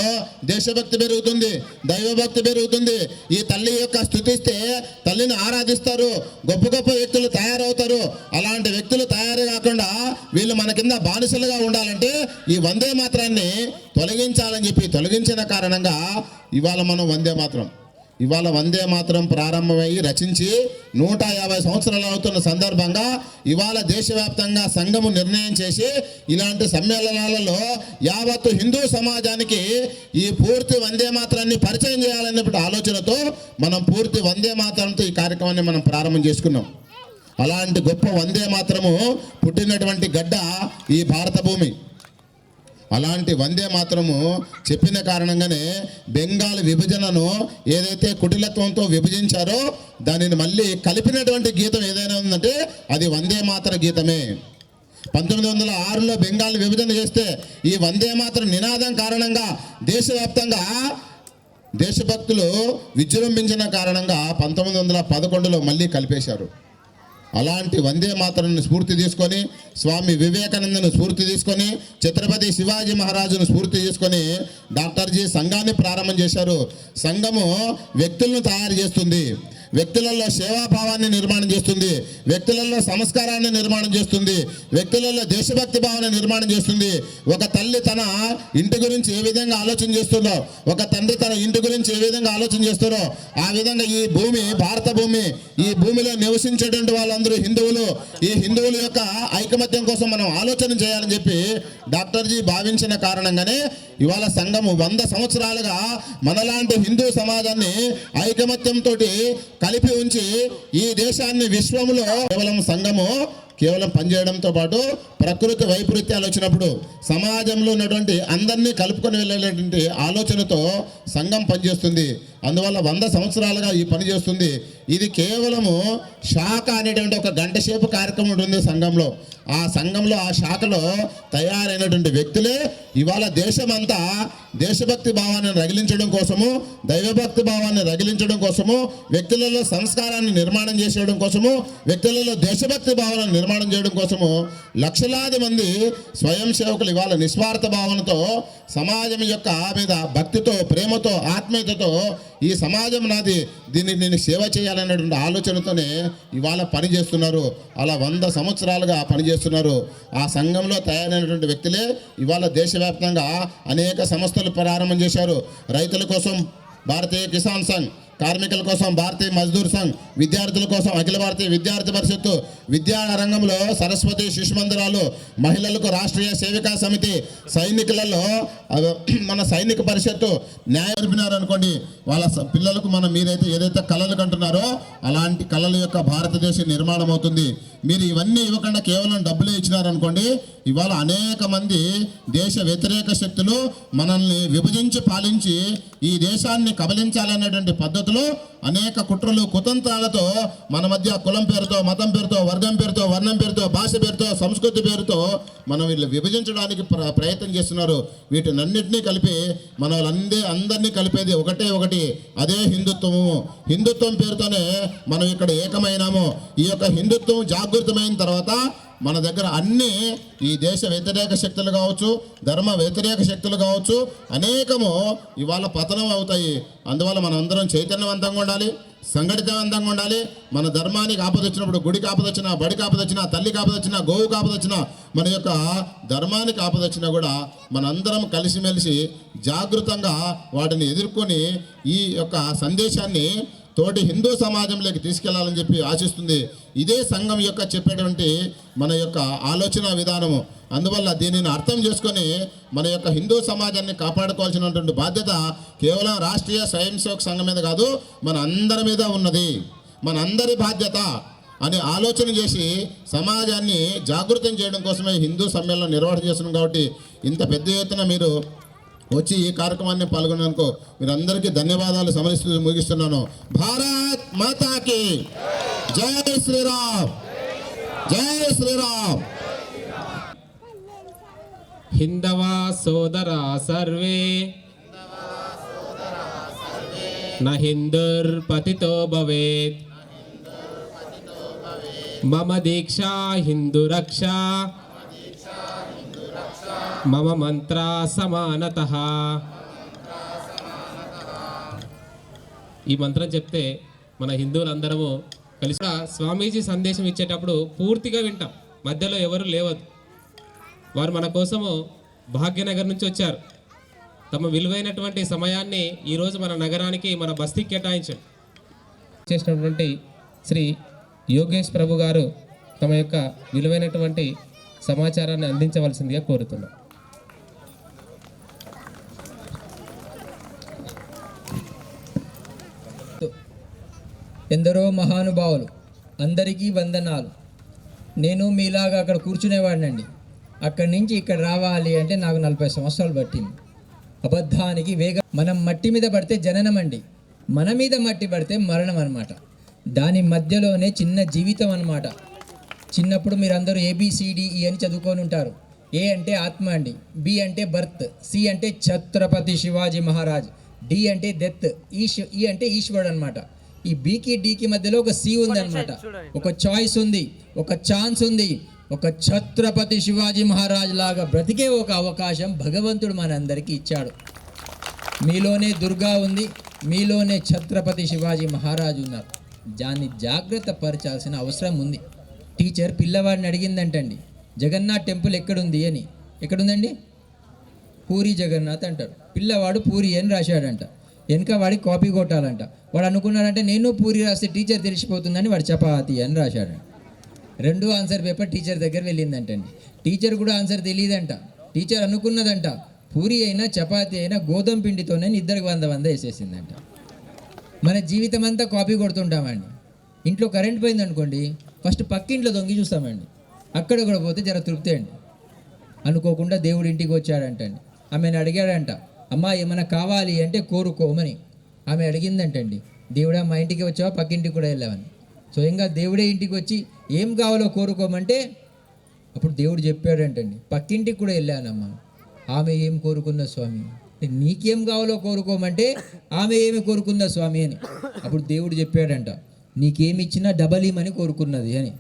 దేశభక్తి పెరుగుతుంది, దైవభక్తి పెరుగుతుంది. ఈ తల్లి యొక్క స్తుతిస్తే తల్లిని ఆరాధిస్తారు, గొప్ప గొప్ప వ్యక్తులు తయారవుతారు. అలాంటి వ్యక్తులు తయారు కాకుండా వీళ్ళు మన కింద బానిసలుగా ఉండాలంటే ఈ వందే మాత్రాన్ని తొలగించాలని చెప్పి తొలగించిన కారణంగా ఇవాళ మనం ఇవాళ వందే మాత్రం ప్రారంభమై రచించి 150 సంవత్సరాలు అవుతున్న సందర్భంగా ఇవాళ దేశవ్యాప్తంగా సంఘము నిర్ణయం చేసి ఇలాంటి సమ్మేళనాలలో యావత్తు హిందూ సమాజానికి ఈ పూర్తి వందే మాత్రాన్ని పరిచయం చేయాలనేటువంటి ఆలోచనతో మనం పూర్తి వందే మాత్రంతో ఈ కార్యక్రమాన్ని మనం ప్రారంభం చేసుకున్నాం. అలాంటి గొప్ప వందే మాత్రము పుట్టినటువంటి గడ్డ ఈ భారత భూమి. అలాంటి వందే మాత్రము చెప్పిన కారణంగానే బెంగాల్ విభజనను ఏదైతే కుటిలత్వంతో విభజించారో దానిని మళ్ళీ కలిపినటువంటి గీతం ఏదైనా ఉందంటే అది వందే మాతర గీతమే. 1906లో బెంగాల్ విభజన చేస్తే ఈ వందే మాతర నినాదం కారణంగా దేశవ్యాప్తంగా దేశభక్తులు విజృంభించిన కారణంగా 1911లో మళ్ళీ కలిపేశారు. అలాంటి వందే మాతరాన్ని స్ఫూర్తి తీసుకొని స్వామి వివేకానందను స్ఫూర్తి తీసుకొని ఛత్రపతి శివాజీ మహారాజును స్ఫూర్తి తీసుకొని డాక్టర్జీ సంఘాన్ని ప్రారంభం చేశారు. సంఘము వ్యక్తులను తయారు చేస్తుంది, వ్యక్తులలో సేవాభావాన్ని నిర్మాణం చేస్తుంది, వ్యక్తులలో సంస్కారాన్ని నిర్మాణం చేస్తుంది, వ్యక్తులలో దేశభక్తి భావాన్ని నిర్మాణం చేస్తుంది. ఒక తల్లి తన ఇంటి గురించి ఏ విధంగా ఆలోచన చేస్తుందో, ఒక తండ్రి తన ఇంటి గురించి ఏ విధంగా ఆలోచన చేస్తారో ఆ విధంగా ఈ భూమి భారత భూమి, ఈ భూమిలో నివసించేటువంటి వాళ్ళందరూ హిందువులు. ఈ హిందువుల యొక్క ఐకమత్యం కోసం మనం ఆలోచన చేయాలని చెప్పి డాక్టర్జీ భావించిన కారణంగానే ఇవాళ సంఘము 100 సంవత్సరాలుగా మనలాంటి హిందూ సమాజాన్ని ఐకమత్యంతో కలిపి ఉంచి ఈ దేశాన్ని విశ్వంలో కేవలం సంఘము కేవలం పనిచేయడంతో పాటు ప్రకృతి వైపరీత్యాలు వచ్చినప్పుడు సమాజంలో ఉన్నటువంటి అందరినీ కలుపుకొని వెళ్ళేటువంటి ఆలోచనతో సంఘం పనిచేస్తుంది. అందువల్ల 100 సంవత్సరాలుగా ఈ పని చేస్తుంది. ఇది కేవలము శాఖ అనేటువంటి ఒక గంట సేపు కార్యక్రమం ఉంటుంది సంఘంలో. ఆ సంఘంలో ఆ శాఖలో తయారైనటువంటి వ్యక్తులే ఇవాళ దేశమంతా దేశభక్తి భావాన్ని రగిలించడం కోసము, దైవభక్తి భావాన్ని రగిలించడం కోసము, వ్యక్తులలో సంస్కారాన్ని నిర్మాణం చేసేయడం కోసము, వ్యక్తులలో దేశభక్తి భావాన్ని నిర్మాణం చేయడం కోసము లక్షలాది మంది స్వయం సేవకులు ఇవాళ నిస్వార్థ భావనతో సమాజం యొక్క మీద భక్తితో, ప్రేమతో, ఆత్మీయతతో ఈ సమాజం నాది, దీన్ని నేను సేవ చేయాలనేటువంటి ఆలోచనతోనే ఇవాళ పనిచేస్తున్నారు. అలా 100 సంవత్సరాలుగా పనిచేస్తున్నారు. ఆ సంఘంలో తయారైనటువంటి వ్యక్తులే ఇవాళ దేశవ్యాప్తంగా అనేక సంస్థలు ప్రారంభం చేశారు. రైతుల కోసం భారతీయ కిసాన్ సంఘ్, కార్మికుల కోసం భారతీయ మజ్దూర్ సంఘ్, విద్యార్థుల కోసం అఖిల భారతీయ విద్యార్థి పరిషత్తు, విద్యా రంగంలో సరస్వతి శిశు మందిరాలు, మహిళలకు రాష్ట్రీయ సేవికా సమితి, సైనికులలో మన సైనిక పరిషత్తు న్యాయ అనుకోండి. వాళ్ళ పిల్లలకు మీరైతే ఏదైతే కళలు కంటున్నారో అలాంటి కళల యొక్క భారతదేశ నిర్మాణం అవుతుంది. మీరు ఇవన్నీ ఇవ్వకుండా కేవలం డబ్బులే ఇచ్చినారనుకోండి, ఇవాళ అనేక మంది దేశ వ్యతిరేక శక్తులు మనల్ని విభజించి పాలించి ఈ దేశాన్ని కబలించాలనేటువంటి పద్ధతిలో అనేక కుట్రలు కుతంత్రాలతో మన మధ్య కులం పేరుతో, మతం పేరుతో, వర్గం పేరుతో, వర్ణం పేరుతో, భాష పేరుతో, సంస్కృతి పేరుతో మనం వీళ్ళు విభజించడానికి ప్రయత్నం చేస్తున్నారు. వీటినన్నింటినీ కలిపి మన అందరినీ కలిపేది ఒకటి, అదే హిందుత్వము. హిందుత్వం పేరుతోనే మనం ఇక్కడ ఏకమైనాము. ఈ యొక్క హిందుత్వం జాగృతమైన తర్వాత మన దగ్గర అన్నీ ఈ దేశ వ్యతిరేక శక్తులు కావచ్చు, ధర్మ వ్యతిరేక శక్తులు కావచ్చు, అనేకము ఇవాళ పతనం అవుతాయి. అందువల్ల మనం అందరం చైతన్యవంతంగా ఉండాలి, సంఘటితవంతంగా ఉండాలి. మన ధర్మానికి ఆపదొచ్చినప్పుడు, గుడికి ఆపదొచ్చినా, బడికి ఆపదొచ్చినా, తల్లికి ఆపదొచ్చినా, గోవుకి ఆపదొచ్చినా, మన యొక్క ధర్మానికి ఆపదొచ్చినా కూడా మనందరం కలిసిమెలిసి జాగృతంగా వాటిని ఎదుర్కొని ఈ యొక్క సందేశాన్ని తోటి హిందూ సమాజంలోకి తీసుకెళ్లాలని చెప్పి ఆశిస్తుంది. ఇదే సంఘం యొక్క చెప్పేటువంటి మన యొక్క ఆలోచన విధానము. అందువల్ల దీనిని అర్థం చేసుకొని మన యొక్క హిందూ సమాజాన్ని కాపాడుకోవాల్సినటువంటి బాధ్యత కేవలం రాష్ట్రీయ స్వయం సేవక సంఘం మీద కాదు, మన అందరి మీద ఉన్నది. మన అందరి బాధ్యత అని ఆలోచన చేసి సమాజాన్ని జాగృతం చేయడం కోసమే హిందూ సమ్మేళనం నిర్వహణ చేస్తున్నాం. కాబట్టి ఇంత పెద్ద ఎత్తున మీరు వచ్చి ఈ కార్యక్రమాన్ని పాల్గొన్నందుకు మీరందరికీ ధన్యవాదాలు సమర్పిస్తూ ముగిస్తున్నాను. భారత్ మాతాకి జై శ్రీరామ్, జై శ్రీరామ్. హిందవా సోదరా సర్వే న హిందుర్పతితో భవేత్, మమ దీక్షా హిందురక్షా, మమ మంత్ర సమానతః. ఈ మంత్రం చెప్తే మన హిందువులందరము కలిసి స్వామీజీ సందేశం ఇచ్చేటప్పుడు పూర్తిగా వింటాం. మధ్యలో ఎవరు లేవద్దు. వారు మన కోసము భాగ్యనగర్ నుంచి వచ్చారు. తమ విలువైనటువంటి సమయాన్ని ఈరోజు మన నగరానికి, మన బస్తీకి కేటాయించారు. చేసినటువంటి శ్రీ యోగేష్ ప్రభు గారు తమ యొక్క విలువైనటువంటి సమాచారాన్ని అందించవలసిందిగా కోరుతున్నాం. ఎందరో మహానుభావులు, అందరికీ వందనాలు. నేను మీలాగా అక్కడ కూర్చునేవాడినండి. అక్కడి నుంచి ఇక్కడ రావాలి అంటే నాకు 40 సంవత్సరాలు పట్టింది. అబద్ధానికి వేగం. మనం మట్టి మీద పడితే జననం అండి, మన మీద మట్టి పడితే మరణం అన్నమాట. దాని మధ్యలోనే చిన్న జీవితం అన్నమాట. చిన్నప్పుడు మీరు అందరూ ABCDE అని చదువుకొని ఉంటారు. ఏ అంటే ఆత్మ అండి, బి అంటే బర్త్, సి అంటే ఛత్రపతి శివాజీ మహారాజ్, డి అంటే డెత్, ఈ అంటే ఈశ్వరుడు అనమాట. ఈ బికి డికి మధ్యలో ఒక సి ఉంది అనమాట. ఒక చాయిస్ ఉంది, ఒక ఛాన్స్ ఉంది. ఒక ఛత్రపతి శివాజీ మహారాజ్ లాగా బ్రతికే ఒక అవకాశం భగవంతుడు మనందరికీ ఇచ్చాడు. మీలోనే దుర్గా ఉంది, మీలోనే ఛత్రపతి శివాజీ మహారాజ్ ఉన్నారు. దాన్ని జాగ్రత్త పరచాల్సిన అవసరం ఉంది. టీచర్ పిల్లవాడిని అడిగిందంటండి, జగన్నాథ్ టెంపుల్ ఎక్కడుంది అని. ఎక్కడుందండి? పూరి జగన్నాథ్ అంటాడు. పిల్లవాడు పూరి అని రాశాడంట. వెనక వాడికి కాపీ కొట్టాలంట. వాడు అనుకున్నాడంటే నేను పూరి రాస్తే టీచర్ తెలిసిపోతుందని వాడు చపాతి అని రాశాడు. రెండో ఆన్సర్ పేపర్ టీచర్ దగ్గర వెళ్ళిందంటండి. టీచర్ కూడా ఆన్సర్ తెలియదంట. టీచర్ అనుకున్నదంట పూరి అయినా చపాతి అయినా గోధుమ పిండితోనే ఇద్దరికి 100 వేసేసిందంట. మన జీవితం అంతా కాపీ కొడుతుంటామండి. ఇంట్లో కరెంట్ పోయింది అనుకోండి, ఫస్ట్ పక్కింట్లో దొంగి చూస్తామండి. అక్కడ కూడా పోతే జర తృప్తి అండి. అనుకోకుండా దేవుడి ఇంటికి వచ్చాడంటండి. ఆమెను అడిగాడంట, అమ్మా ఏమైనా కావాలి అంటే కోరుకోమని. ఆమె అడిగిందంటండి, దేవుడా మా ఇంటికి వచ్చావా, పక్కింటికి కూడా వెళ్ళామని. స్వయంగా దేవుడే ఇంటికి వచ్చి ఏం కావాలో కోరుకోమంటే అప్పుడు దేవుడు చెప్పాడంటండి, పక్కింటికి కూడా వెళ్ళానమ్మా, ఆమె ఏం కోరుకున్న స్వామి, నీకేం కావాలో కోరుకోమంటే ఆమె ఏమి కోరుకుందా స్వామి అని. అప్పుడు దేవుడు చెప్పాడంట, నీకేమి ఇచ్చినా డబల్ ఇమని కోరుకున్నది అని.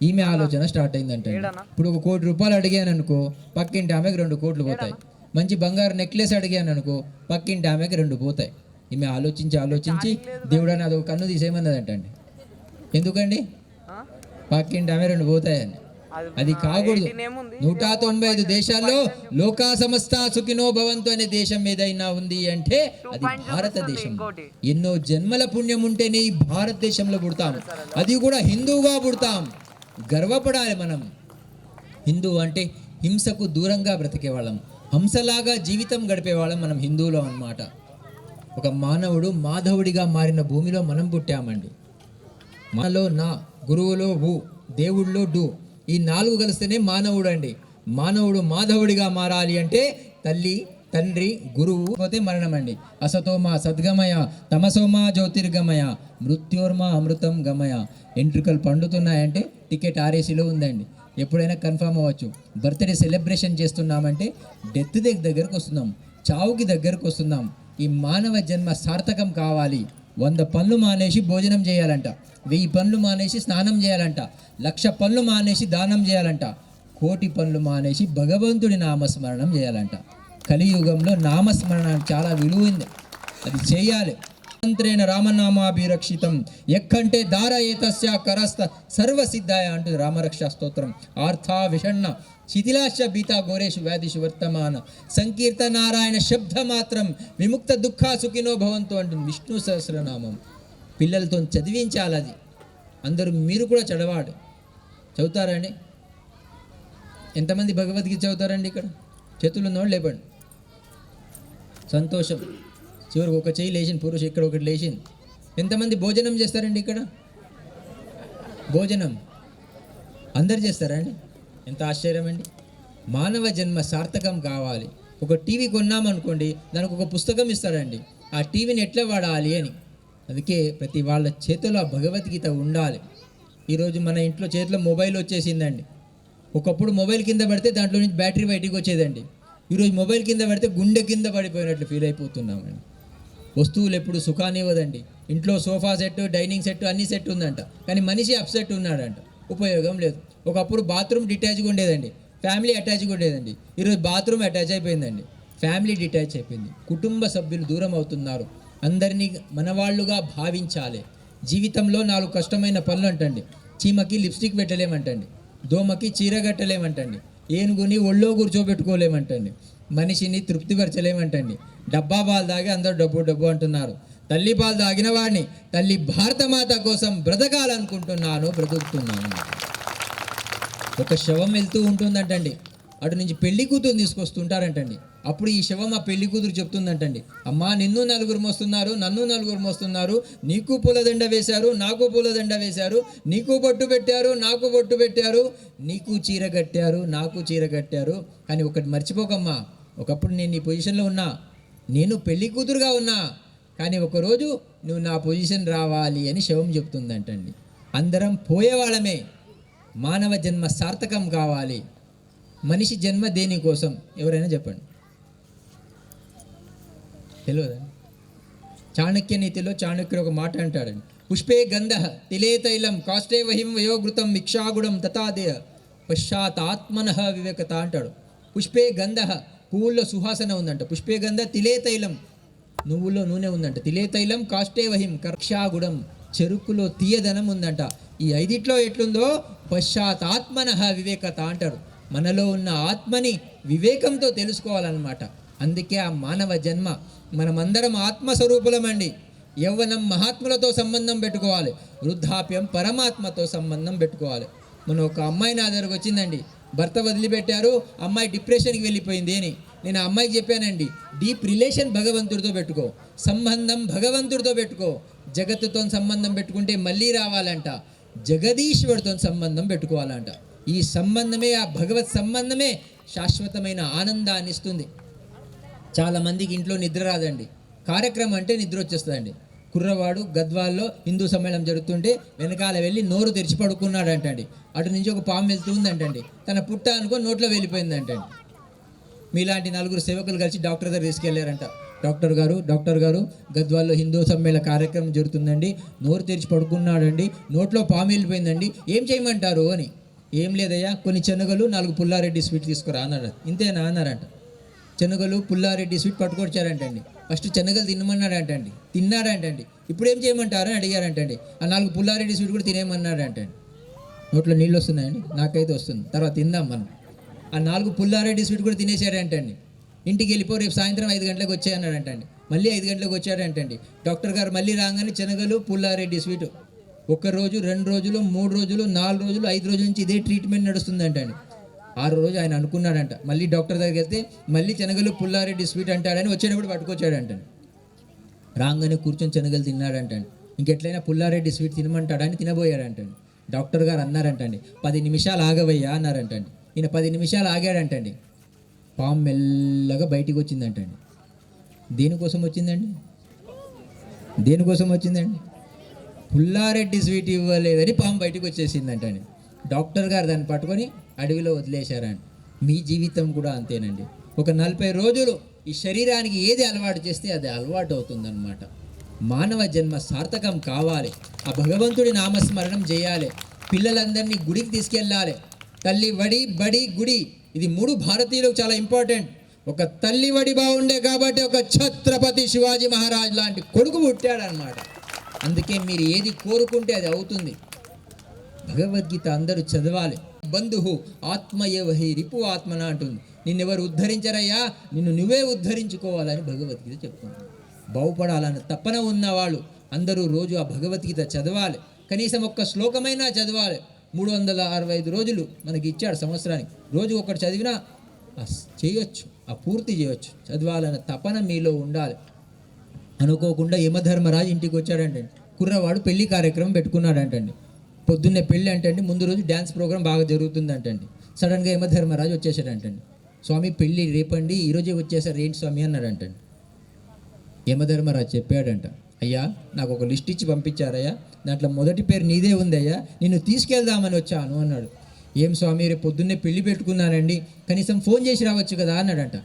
ఈమె ఆలోచన స్టార్ట్ అయిందంటే, ఇప్పుడు 1 కోటి రూపాయలు అడిగాను అనుకో, పక్కింటి ఆమెకు 2 కోట్లు పోతాయి. మంచి బంగారు నెక్లెస్ అడిగాను అనుకో, పక్కింటి ఆమెకి 2 పోతాయి. ఈమె ఆలోచించి దేవుడు అని అదొక కన్ను తీసేయమన్నదంటండి. ఎందుకండి? పక్కింటి ఆమె 2 పోతాయని. అది కాకూడదు. 195 దేశాల్లో లోకా సమస్త సుఖినో భవంతు అనే దేశం ఏదైనా ఉంది అంటే అది భారతదేశం. ఎన్నో జన్మల పుణ్యం ఉంటేనే ఈ భారతదేశంలో పుడతాం, అది కూడా హిందువుగా పుడతాం. గర్వపడాలి మనం. హిందూ అంటే హింసకు దూరంగా బ్రతికేవాళ్ళం, హంసలాగా జీవితం గడిపేవాళ్ళం మనం హిందువులో అన్నమాట. ఒక మానవుడు మాధవుడిగా మారిన భూమిలో మనం పుట్టామండి. మనలో నా, గురువులో వు, దేవుడిలో డు, ఈ 4 కలిస్తేనే మానవుడు అండి. మానవుడు మాధవుడిగా మారాలి అంటే తల్లి, తండ్రి, గురువు పోతే మరణం అండి. అసతోమా సద్గమయ, తమసోమా జ్యోతిర్గమయ, మృత్యోర్మా అమృతం గమయ. ఎంట్రుకలు పండుతున్నాయంటే టికెట్ ఆర్ఏసీలో ఉందండి, ఎప్పుడైనా కన్ఫర్మ్ అవ్వచ్చు. బర్త్డే సెలబ్రేషన్ చేస్తున్నామంటే డెత్ దగ్గరకు వస్తున్నాం, చావుకి దగ్గరకు వస్తున్నాం. ఈ మానవ జన్మ సార్థకం కావాలి. 100 పనులు మానేసి భోజనం చేయాలంట, 1000 పనులు మానేసి స్నానం చేయాలంట, 1,00,000 పనులు మానేసి దానం చేయాలంట, 1,00,00,000 పనులు మానేసి భగవంతుడి నామస్మరణం చేయాలంట. కలియుగంలో నామస్మరణ చాలా విలువైంది, అది చేయాలి. మంత్రేణ రామనామాభిరక్షితం ఎక్కంటే దార ఏతస్య కరస్థ సర్వసిద్ధాయ అంటుంది రామరక్షా స్తోత్రం. ఆర్థా విషణ్ణ శిథిలాశ బీతా ఘోరేషు వ్యాధిషు వర్తమాన సంకీర్త నారాయణ శబ్ద మాత్రం విముక్త దుఃఖ సుఖినో భవంతు అంటుంది విష్ణు సహస్రనామం. పిల్లలతో చదివించాలి అది. అందరూ మీరు కూడా చదవాలి. చదువుతారండి? ఎంతమంది భగవద్గీత చదువుతారండి? ఇక్కడ చేతులు ఉన్నవాళ్ళు లేపండి. సంతోషం. చివరికి ఒక చెయ్యి లేచింది, పురుషు ఇక్కడ ఒకటి లేచింది. ఎంతమంది భోజనం చేస్తారండి? ఇక్కడ భోజనం అందరు చేస్తారండి? ఎంత ఆశ్చర్యం అండి. మానవ జన్మ సార్థకం కావాలి. ఒక టీవీ కొన్నామనుకోండి, దానికి ఒక పుస్తకం ఇస్తారండి, ఆ టీవీని ఎట్లా వాడాలి అని. అందుకే ప్రతి వాళ్ళ చేతిలో భగవద్గీత ఉండాలి. ఈరోజు మన ఇంట్లో చేతిలో మొబైల్ వచ్చేసిందండి. ఒకప్పుడు మొబైల్ కింద పడితే దాంట్లో నుంచి బ్యాటరీ బయటికి వచ్చేదండి. ఈరోజు మొబైల్ కింద పడితే గుండె కింద పడిపోయినట్లు ఫీల్ అయిపోతున్నామండి. వస్తువులు ఎప్పుడు సుఖాన్ని ఇవ్వదండి. ఇంట్లో సోఫా సెట్, డైనింగ్ సెట్ అన్ని సెట్ ఉందంట, కానీ మనిషి అప్సెట్ ఉన్నాడంట, ఉపయోగం లేదు. ఒకప్పుడు బాత్రూమ్ డిటాచ్గా ఉండేదండి, ఫ్యామిలీ అటాచ్గా ఉండేదండి. ఈరోజు బాత్రూమ్ అటాచ్ అయిపోయిందండి, ఫ్యామిలీ డిటాచ్ అయిపోయింది. కుటుంబ సభ్యులు దూరం అవుతున్నారు. అందరినీ మనవాళ్ళుగా భావించాలి. జీవితంలో 4 కష్టమైన పనులు అంటండి. చీమకి లిప్స్టిక్ పెట్టలేమంటండి, దోమకి చీర కట్టలేమంటండి, ఏనుగుని ఒళ్ళో కూర్చోబెట్టుకోలేమంటండి, మనిషిని తృప్తిపరచలేమంటండి. డబ్బా పాలు తాగి అందరూ డబ్బు డబ్బు అంటున్నారు. తల్లి పాలు తాగిన వాడిని తల్లి భారతమాత కోసం బ్రతకాలనుకుంటున్నాను, బ్రతుకుతున్నాను. ఒక శవం వెళ్తూ ఉంటుందంటండి, అటు నుంచి పెళ్లి కూతురు తీసుకొస్తుంటారంటండి. అప్పుడు ఈ శవం ఆ పెళ్లి కూతురు చెప్తుందంటండి, అమ్మా నిన్ను 4 మోస్తున్నారు, నన్ను 4 మోస్తున్నారు, నీకు పూలదండ వేశారు, నాకు పూలదండ వేశారు, నీకు బొట్టు పెట్టారు, నాకు బొట్టు పెట్టారు, నీకు చీర కట్టారు, నాకు చీర కట్టారు. కానీ ఒకటి మర్చిపోకమ్మా, ఒకప్పుడు నేను నీ పొజిషన్లో ఉన్నా, నేను పెళ్లి కూతురుగా ఉన్నా, కానీ ఒకరోజు నువ్వు నా పొజిషన్ రావాలి అని శవం చెప్తుందంటండి. అందరం పోయేవాళ్ళమే. మానవ జన్మ సార్థకం కావాలి. మనిషి జన్మ దేనికోసం ఎవరైనా చెప్పండి. తెలియదండి. చాణక్య నీతిలో చాణక్యుడు ఒక మాట అంటాడండి, పుష్పే గంధ తిలే తైలం కాష్టే వహిం వయోగృతం మిక్షాగుడం తథాదేయ పశ్చాత్మన వివేకత అంటాడు. పుష్పే గంధ, పువ్వుల్లో సువాసన ఉందంట. పుష్పే గంధ తిలే తైలం, నువ్వులో నూనె ఉందంట. తిలే తైలం కాష్టే వహిం కక్షాగుడం, చెరుకులో తీయదనం ఉందంట. ఈ 5 ఎట్లుందో పశ్చాత్మన వివేకత అంటారు. మనలో ఉన్న ఆత్మని వివేకంతో తెలుసుకోవాలన్నమాట. అందుకే ఆ మానవ జన్మ. మనమందరం ఆత్మస్వరూపులమండి. యవ్వనం మహాత్ములతో సంబంధం పెట్టుకోవాలి, వృద్ధాప్యం పరమాత్మతో సంబంధం పెట్టుకోవాలి. మన ఒక అమ్మాయి నా దగ్గరకు వచ్చిందండి, భర్త వదిలిపెట్టారు, అమ్మాయి డిప్రెషన్కి వెళ్ళిపోయింది అని. నేను ఆ అమ్మాయికి చెప్పానండి, డీప్ రిలేషన్ భగవంతుడితో పెట్టుకో, సంబంధం భగవంతుడితో పెట్టుకో. జగత్తుతో సంబంధం పెట్టుకుంటే మళ్ళీ రావాలంట, జగదీశ్వరుడితో సంబంధం పెట్టుకోవాలంట. ఈ సంబంధమే, ఆ భగవత్ సంబంధమే శాశ్వతమైన ఆనందాన్ని ఇస్తుంది. చాలామందికి ఇంట్లో నిద్ర రాదండి, కార్యక్రమం అంటే నిద్ర వచ్చేస్తుందండి. కుర్రవాడు గద్వాల్లో హిందూ సమ్మేళనం జరుగుతుంటే వెనకాల వెళ్ళి నోరు తెరిచి పడుకున్నాడంటండి. అటు నుంచి ఒక పాము వెళ్తుందంటండి, తన పుట్ట అనుకో నోట్లో వెళ్ళిపోయిందంటండి. మీలాంటి 4 సేవకులు కలిసి డాక్టర్ దగ్గర తీసుకెళ్లారంట. డాక్టర్ గారు గద్వాల్లో హిందూ సమ్మేళన కార్యక్రమం జరుగుతుందండి, నోరు తెరిచి పడుకున్నాడండి, నోట్లో పాము వెళ్ళిపోయిందండి, ఏం చేయమంటారు అని. ఏం లేదయ్యా, కొన్ని శనగలు 4 పుల్లారెడ్డి స్వీట్ తీసుకురా అన్నాడు. ఇంతేనా అన్నారంట. శనగలు పుల్లారెడ్డి స్వీట్ పట్టుకొచ్చారంటండి. ఫస్ట్ శనగలు తినమన్నాడంటండి, తిన్నాడంటండి. ఇప్పుడు ఏం చేయమంటారు అని అడిగారంటండి. ఆ 4 పుల్లారెడ్డి స్వీట్ కూడా తినేయమన్నాడంటండి. నోట్లో నీళ్ళు వస్తున్నాయండి, నాకైతే వస్తుంది. తర్వాత తిందాం మనం. ఆ 4 పుల్లారెడ్డి స్వీట్ కూడా తినేసాడంటండి. ఇంటికి వెళ్ళిపో, రేపు సాయంత్రం 5 గంటలకు వచ్చాయన్నాడంటండి. మళ్ళీ 5 గంటలకు వచ్చాడంటండి. డాక్టర్ గారు మళ్ళీ రాగానే శనగలు పుల్లారెడ్డి స్వీటు. 1 రోజు, 2 రోజులు, 3 రోజులు, 4 రోజులు, 5 రోజుల నుంచి ఇదే ట్రీట్మెంట్ నడుస్తుందంటండి. 6 రోజు ఆయన అనుకున్నాడంట మళ్ళీ డాక్టర్ దగ్గరికి వెళ్తే మళ్ళీ శనగలు పుల్లారెడ్డి స్వీట్ అంటాడని వచ్చేటప్పుడు పట్టుకొచ్చాడంటండి. రాగానే కూర్చొని శనగలు తిన్నాడంటండి. ఇంకెట్లయినా పుల్లారెడ్డి స్వీట్ తినమంటాడని తినబోయాడంటండి. డాక్టర్ గారు అన్నారంటండి, 10 నిమిషాలు ఆగవయ్యా అన్నారంటండి. ఈయన 10 నిమిషాలు ఆగాడంటండి. పాము మెల్లగా బయటికి వచ్చిందంటండి. దేనికోసం వచ్చిందండి? దేనికోసం వచ్చిందండి? పుల్లారెడ్డి స్వీట్ ఇవ్వలేదని పాము బయటికి వచ్చేసిందంటండి. డాక్టర్ గారు దాన్ని పట్టుకొని అడవిలో వదిలేశారండి. మీ జీవితం కూడా అంతేనండి. ఒక 40 రోజులు ఈ శరీరానికి ఏది అలవాటు చేస్తే అది అలవాటు అవుతుందన్నమాట. మానవ జన్మ సార్థకం కావాలి. ఆ భగవంతుడి నామస్మరణం చేయాలి. పిల్లలందరినీ గుడికి తీసుకెళ్ళాలి. తల్లి వడి, బడి, గుడి, ఇది 3 భారతీయులకు చాలా ఇంపార్టెంట్. ఒక తల్లి వడి బాగుండే కాబట్టి ఒక ఛత్రపతి శివాజీ మహారాజ్ లాంటి కొడుకు పుట్టాడనమాట. అందుకే మీరు ఏది కోరుకుంటే అది అవుతుంది. భగవద్గీత అందరూ చదవాలి. బంధువు ఆత్మయేవహి రిపు ఆత్మన అంటుంది. నిన్నెవరు ఉద్ధరించరయ్యా, నిన్ను నువ్వే ఉద్ధరించుకోవాలని భగవద్గీత చెప్తుంది. బాగుపడాలని తపన ఉన్నవాళ్ళు అందరూ రోజు ఆ భగవద్గీత చదవాలి. కనీసం ఒక్క శ్లోకమైనా చదవాలి. 365 రోజులు మనకి ఇచ్చాడు సంవత్సరానికి. రోజు ఒకటి చదివినా చేయొచ్చు, ఆ పూర్తి చేయొచ్చు. చదవాలన్న తపన మీలో ఉండాలి. అనుకోకుండా యమధర్మరాజు ఇంటికి వచ్చాడంటండి. కుర్రవాడు పెళ్లి కార్యక్రమం పెట్టుకున్నాడంటండి. పొద్దున్నే పెళ్ళి అంటండి, ముందు రోజు డ్యాన్స్ ప్రోగ్రామ్ బాగా జరుగుతుందంటండి. సడన్గా యమధర్మరాజు వచ్చేసాడంటండి. స్వామి పెళ్ళి రేపండి, ఈరోజే వచ్చేసారు, ఏంటి స్వామి అన్నాడంటండి. యమధర్మరాజు చెప్పాడంట, అయ్యా నాకు ఒక లిస్ట్ ఇచ్చి పంపించారయ్యా, దాంట్లో మొదటి పేరు నీదే ఉందయ్యా, నిన్ను తీసుకెళ్దామని వచ్చాను అన్నాడు. ఏం స్వామి, రేపు పొద్దున్నే పెళ్లి పెట్టుకున్నానండి, కనీసం ఫోన్ చేసి రావచ్చు కదా అన్నాడంట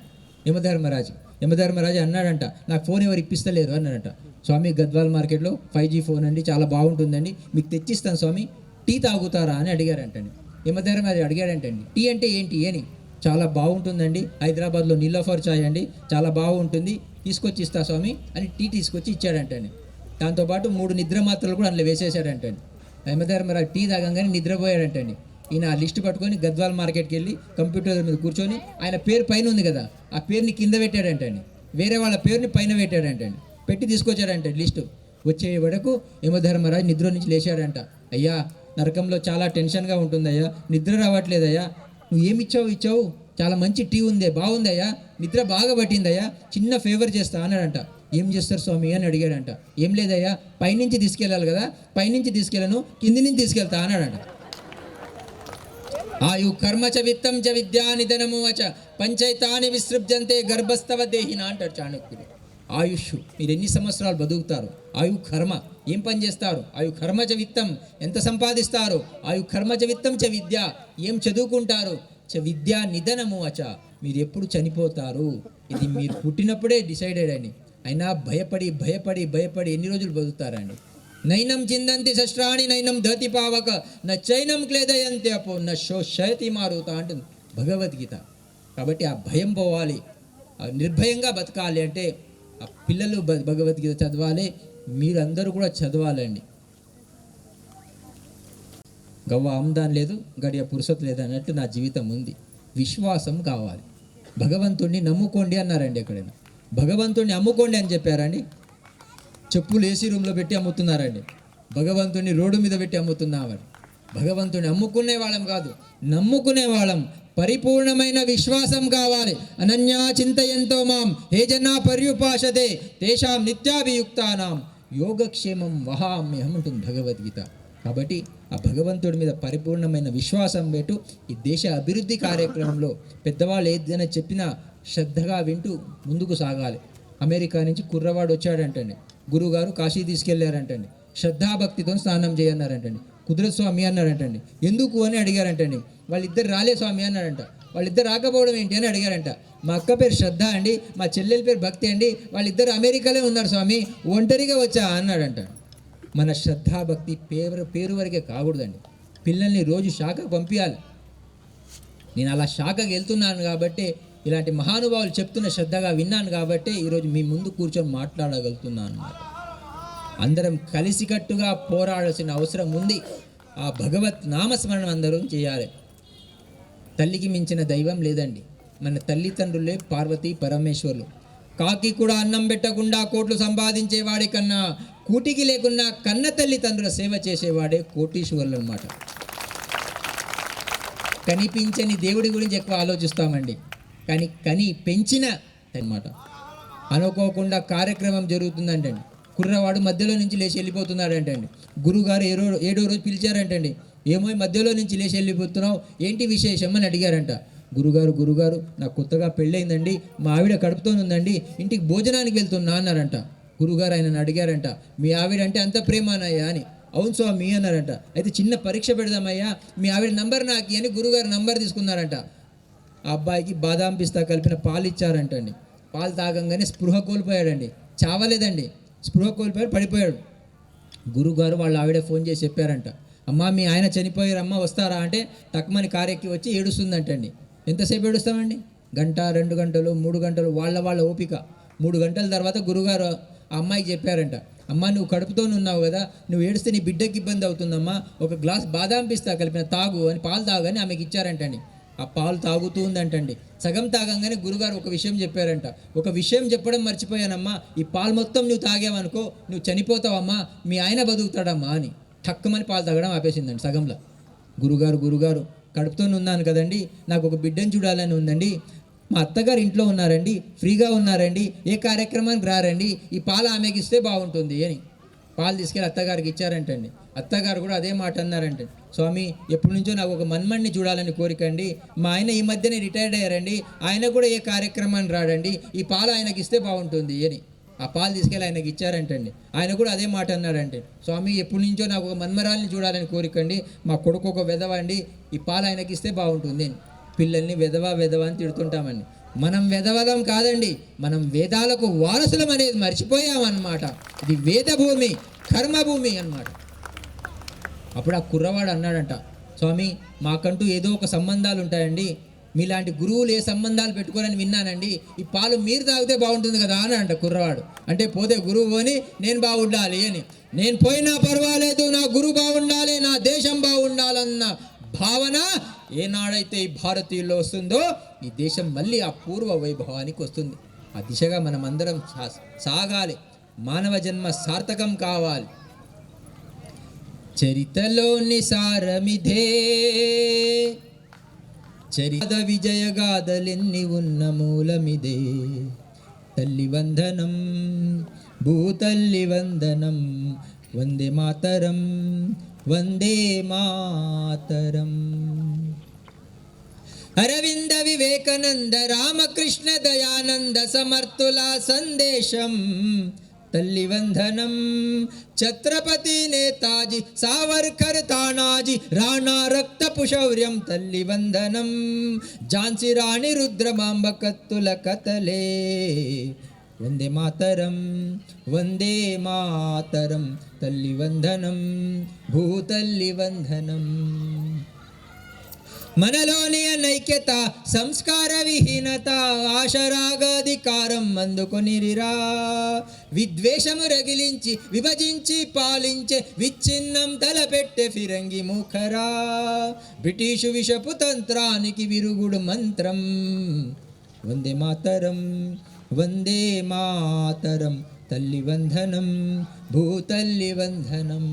యమధర్మరాజు. యమధర్మరాజు అన్నాడంట, నాకు ఫోన్ ఎవరు ఇప్పిస్తలేరు అన్నాడంట. స్వామి గద్వాల్ మార్కెట్లో 5G ఫోన్ అండి, చాలా బాగుంటుందండి, మీకు తెచ్చిస్తాను స్వామి, టీ తాగుతారా అని అడిగారంటండి. యమధర్మరాజు అడిగాడంటండి, టీ అంటే ఏంటి అని. చాలా బాగుంటుందండి, హైదరాబాద్లో నీలోఫర్ చాయ్ అండి, చాలా బాగుంటుంది, తీసుకొచ్చి ఇస్తా స్వామి అని టీ తీసుకొచ్చి ఇచ్చాడంటండి. దాంతోపాటు 3 నిద్ర మాత్రలు కూడా అందులో వేసేసాడంటండి. యమధర్మరాజు టీ తాగంగానే నిద్రపోయాడంటండి. ఈయన ఆ లిస్టు పట్టుకొని గద్వాల్ మార్కెట్కి వెళ్ళి కంప్యూటర్ మీద కూర్చొని ఆయన పేరు పైన ఉంది కదా, ఆ పేరుని కింద పెట్టాడంటండి, వేరే వాళ్ళ పేరుని పైన పెట్టాడంటండి. పెట్టి తీసుకొచ్చాడంట లిస్టు. వచ్చే వరకు యమధర్మరాజు నిద్ర నుంచి లేచాడంట. అయ్యా నరకంలో చాలా టెన్షన్గా ఉంటుందయ్యా, నిద్ర రావట్లేదయ్యా, నువ్వు ఏమి ఇచ్చావు, చాలా మంచి టీ ఉందే, బాగుందయ్యా, నిద్ర బాగా పట్టిందయ్యా, చిన్న ఫేవర్ చేస్తా అన్నాడంట. ఏం చేస్తారు స్వామి అని అడిగాడంట. ఏం లేదయ్యా, పైనుంచి తీసుకెళ్ళాలి కదా, పైనుంచి తీసుకెళ్ళను, కింది నుంచి తీసుకెళ్తా అన్నాడంట. ఆయు కర్మ చ విత్తం చ విద్యా నిధనము చ పంచైతాని విసృజ్యంతే గర్భస్థవ దేహిన అంటాడు చాణక్యుడు. ఆయుష్, మీరు ఎన్ని సంవత్సరాలు బతుకుతారు, ఆయు కర్మ, ఏం పని చేస్తారు, ఆయు కర్మ చ విత్తం, ఎంత సంపాదిస్తారు, ఆయు కర్మ చ విత్తం చ విద్య, ఏం చదువుకుంటారు, చ విద్యా నిధనము అచ, మీరు ఎప్పుడు చనిపోతారు, ఇది మీరు పుట్టినప్పుడే డిసైడెడ్ అని. అయినా భయపడి భయపడి భయపడి ఎన్ని రోజులు బతుకుతారండి. నైనం చిందంతి శస్త్రాణి నైనం ధతి పావక న చైనం క్లేదయంతి అపో న శోషయతి మారుత అంటుంది భగవద్గీత. కాబట్టి ఆ భయం పోవాలి, నిర్భయంగా బతకాలి అంటే ఆ పిల్లలు భగవద్గీత చదవాలి, మీరందరూ కూడా చదవాలండి. గవ్వ ఆమ్దాన్ లేదు, గడియ పురుషత్ లేదు అన్నట్టు నా జీవితం ఉంది. విశ్వాసం కావాలి. భగవంతుణ్ణి నమ్ముకోండి అన్నారండి. ఎక్కడైనా భగవంతుణ్ణి అమ్ముకోండి అని చెప్పారండి? చెప్పులు ఏసీ రూమ్లో పెట్టి అమ్ముతున్నారండి. భగవంతుని రోడ్డు మీద పెట్టి అమ్ముతున్నామని. భగవంతుని అమ్ముకునే వాళ్ళం కాదు, నమ్ముకునే వాళ్ళం. పరిపూర్ణమైన విశ్వాసం కావాలి. అనన్యా చింతయంతో మాం హే జనా పర్యుపాసతే తేషాం నిత్యాభియుక్తానాం యోగక్షేమం వహామ్యహం ఉంటుంది భగవద్గీత. కాబట్టి ఆ భగవంతుడి మీద పరిపూర్ణమైన విశ్వాసం పెట్టు. ఈ దేశ అభివృద్ధి కార్యక్రమంలో పెద్దవాళ్ళు ఏదైనా చెప్పినా శ్రద్ధగా వింటూ ముందుకు సాగాలి. అమెరికా నుంచి కుర్రవాడు వచ్చాడంటండి. గురువుగారు కాశీ తీసుకెళ్లారంటండి. శ్రద్ధాభక్తితో స్నానం చేయన్నారంటండి. కుదరదు స్వామి అన్నారంటండి. ఎందుకు అని అడిగారంటండి. వాళ్ళిద్దరు రాలే స్వామి అన్నారంట. వాళ్ళిద్దరు రాకపోవడం ఏంటి అని అడిగారంట. మా అక్క పేరు శ్రద్ధ అండి, మా చెల్లెల పేరు భక్తి అండి, వాళ్ళిద్దరు అమెరికాలో ఉన్నారు స్వామి, ఒంటరిగా వచ్చా అన్నాడంట. మన శ్రద్ధాభక్తి పేరు వరకే కాకూడదండి. పిల్లల్ని రోజు శాఖకు పంపించాలి. నేను అలా శాఖకు వెళ్తున్నాను కాబట్టి, ఇలాంటి మహానుభావులు చెప్తున్న శ్రద్ధగా విన్నాను కాబట్టి ఈరోజు మీ ముందు కూర్చొని మాట్లాడగలుగుతున్నాను అన్నమాట. అందరం కలిసికట్టుగా పోరాడాల్సిన అవసరం ఉంది. ఆ భగవత్ నామస్మరణం అందరూ చేయాలి. తల్లికి మించిన దైవం లేదండి. మన తల్లిదండ్రులే పార్వతీ పరమేశ్వరులు. కాకి కూడా అన్నం పెట్టకుండా కోట్లు సంపాదించేవాడి కన్నా కూటికి లేకున్నా కన్న తల్లిదండ్రుల సేవ చేసేవాడే కోటీశ్వరులు అన్నమాట. కనిపించని దేవుడి గురించి ఎక్కువ ఆలోచిస్తామండి, కానీ పెంచిన అన్నమాట. అనుకోకుండా కార్యక్రమం జరుగుతుందంటండి. కుర్రవాడు మధ్యలో నుంచి లేచి వెళ్ళిపోతున్నాడంటండి. గురుగారు ఏడో రోజు పిలిచారంటండి. ఏమో మధ్యలో నుంచి లేచి వెళ్ళిపోతున్నావు, ఏంటి విశేషం అని అడిగారంట. గురుగారు నాకు కొత్తగా పెళ్ళయిందండి, మా ఆవిడ కడుపుతోనుందండి, ఇంటికి భోజనానికి వెళ్తున్నా అన్నారంట. గురుగారు ఆయనను అడిగారంట, మీ ఆవిడ అంటే అంత ప్రేమానయ్యా అని. అవును స్వామి అన్నారంట. అయితే చిన్న పరీక్ష పెడదామయ్యా, మీ ఆవిడ నంబర్ నాకు అని గురుగారు నంబర్ తీసుకున్నారంట. ఆ అబ్బాయికి బాదాం పిస్తా కలిపిన పాలు ఇచ్చారంటండి. పాలు తాగంగానే స్పృహ కోల్పోయాడండి. చావలేదండి, స్పృహ కోల్పోయాడు, పడిపోయాడు. గురుగారు వాళ్ళ ఆవిడ ఫోన్ చేసి చెప్పారంట, అమ్మ మీ ఆయన చనిపోయారమ్మ వస్తారా అంటే టక్మని కారెక్కి వచ్చి ఏడుస్తుందంటండి. ఎంతసేపు ఏడుస్తామండి? గంట, 2 గంటలు, 3 గంటలు, వాళ్ళ ఓపిక. 3 గంటల తర్వాత గురుగారు ఆ అమ్మాయికి చెప్పారంట, అమ్మ నువ్వు కడుపుతోనే ఉన్నావు కదా, నువ్వు ఏడిస్తే నీ బిడ్డకి ఇబ్బంది అవుతుందమ్మా, ఒక గ్లాస్ బాదాం పిస్తా కలిపిన తాగు అని పాలు తాగని ఆమెకి ఇచ్చారంటండి. ఆ పాలు తాగుతూ ఉందంటండి. సగం తాగంగానే గురుగారు ఒక విషయం చెప్పారంట, ఒక విషయం చెప్పడం మర్చిపోయానమ్మా, ఈ పాలు మొత్తం నువ్వు తాగావనుకో నువ్వు చనిపోతావమ్మా, మీ ఆయన బతుకుతాడమ్మా అని. టక్కుమని పాలు తాగడం ఆపేసిందండి సగంలో. గురుగారు కడుపుతోనే ఉన్నాను కదండి, నాకు ఒక బిడ్డను చూడాలని ఉందండి, మా అత్తగారు ఇంట్లో ఉన్నారండి, ఫ్రీగా ఉన్నారండి, ఏ కార్యక్రమానికి రారండి, ఈ పాలు ఆమెకి ఇస్తే బాగుంటుంది అని పాలు తీసుకెళ్ళి అత్తగారికి ఇచ్చారంటండి. అత్తగారు కూడా అదే మాట అన్నారంటే, స్వామి ఎప్పటి నుంచో నాకు ఒక మన్మణ్ణి చూడాలని కోరికండి, మా ఆయన ఈ మధ్యనే రిటైర్డ్ అయ్యారండి, ఆయన కూడా ఏ కార్యక్రమానికి రాడండి, ఈ పాలు ఆయనకి ఇస్తే బాగుంటుంది అని ఆ పాలు తీసుకెళ్ళి ఆయనకి ఇచ్చారంటండి. ఆయన కూడా అదే మాట అన్నారంటే, స్వామి ఎప్పటి నుంచో నాకు ఒక మన్మరాల్ని చూడాలని కోరికండి, మా కొడుకు ఒక వెధవ అండి, ఈ పాలు ఆయనకి ఇస్తే బాగుంటుంది అని. పిల్లల్ని వెధవ అని తిడుతుంటామండి. మనం వెధవలం కాదండి, మనం వేదాలకు వారసులం అనేది మర్చిపోయామన్నమాట. ఇది వేదభూమి, కర్మభూమి అన్నమాట. అప్పుడు ఆ కుర్రవాడు అన్నాడంట, స్వామి మాకంటూ ఏదో ఒక సంబంధాలు ఉంటాయండి, మీలాంటి గురువులు ఏ సంబంధాలు పెట్టుకోరని విన్నానండి, ఈ పాలు మీరు తాగితే బాగుంటుంది కదా అని అంట కుర్రవాడు. అంటే పోతే గురువు పోని నేను బాగుండాలి అని, నేను పోయినా పర్వాలేదు నా గురువు బాగుండాలి, నా దేశం బాగుండాలన్న భావన ఏనాడైతే ఈ భారతీయుల్లో వస్తుందో ఈ దేశం మళ్ళీ ఆ పూర్వ వైభవానికి వస్తుంది. ఆ దిశగా మనం అందరం సాగాలి. మానవ జన్మ సార్థకం కావాలి. చరితలోని సారమిధే, చరిత విజయగాథలెన్ని ఉన్న మూలమిదే. తల్లి వందనం, భూతల్లి వందనం, వందే మాతరం, వందే మాతరం. అరవింద వివేకానంద రామకృష్ణ దయానంద సమర్థుల సందేశం తల్లి వందనం. ఛత్రపతి నేతాజీ సావర్కర్ తానాజీ రాణా రక్తపు శౌర్యం తల్లి వందనం. ఝాన్సీ రాణి రుద్రమాంబ కత్తుల కథలే వందే మాతరం, వందే మాతరం. తల్లి వందనం, భూతల్లి వందనం. మనలోని అనైక్యత, సంస్కార విహీనత, ఆశరాగాధికారం అందుకొనిరిరా. విద్వేషము రగిలించి విభజించి పాలించే విచ్ఛిన్నం తలపెట్టే ఫిరంగి ముఖరా. బ్రిటిషు విషపు తంత్రానికి విరుగుడు మంత్రం వందే మాతరం, వందే మాతరం. తల్లి వందనం, భూతల్లి వందనం.